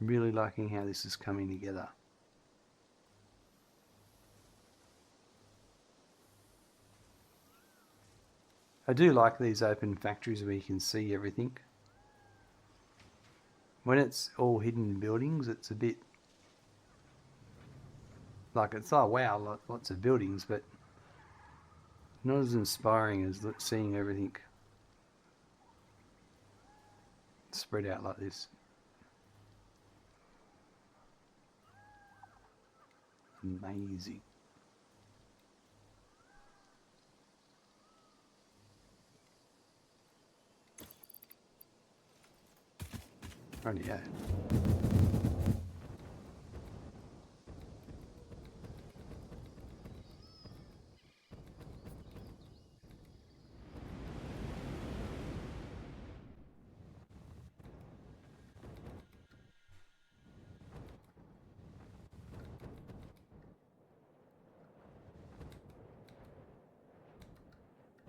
Really liking how this is coming together. I do like these open factories where you can see everything. When it's all hidden buildings, it's a bit like it's, oh wow, lots of buildings, but not as inspiring as seeing everything spread out like this. Amazing. Rightio.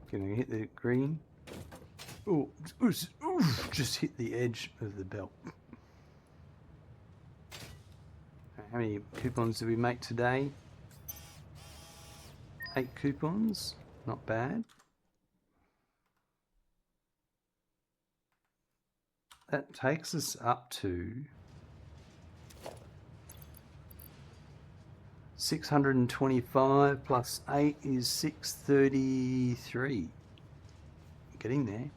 Can I hit the green? Oh, just hit the edge of the belt. How many coupons did we make today? 8 coupons, not bad. That takes us up to 625 plus 8 is 633. Getting there.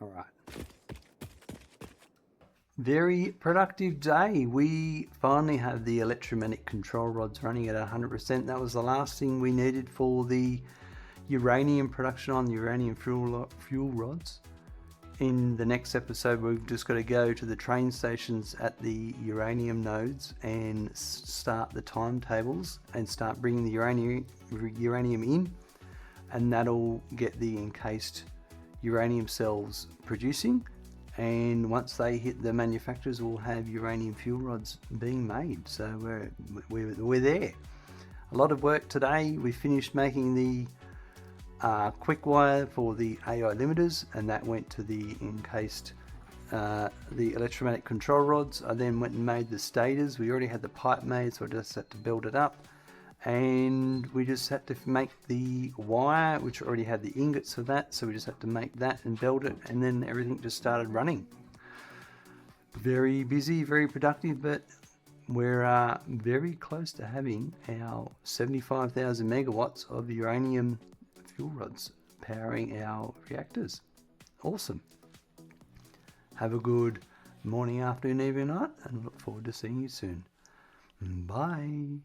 All right. Very productive day. We finally have the electromagnetic control rods running at 100%. That was the last thing we needed for the uranium production on the uranium fuel rods. In the next episode, we've just got to go to the train stations at the uranium nodes and start the timetables and start bringing the uranium in, and that'll get the encased uranium cells producing. And once they hit the manufacturers, we'll have uranium fuel rods being made. So we're there. A lot of work today. We finished making the Quickwire for the AI limiters, and that went to the encased the electromagnetic control rods. I then went and made the stators. We already had the pipe made, so I just had to build it up, and we just had to make the wire, which already had the ingots for that, so we just had to make that and build it, and then everything just started running. Very busy, very productive, but we're very close to having our 75,000 megawatts of uranium fuel rods powering our reactors. Awesome. Have a good morning, afternoon, evening, night, and look forward to seeing you soon. Bye.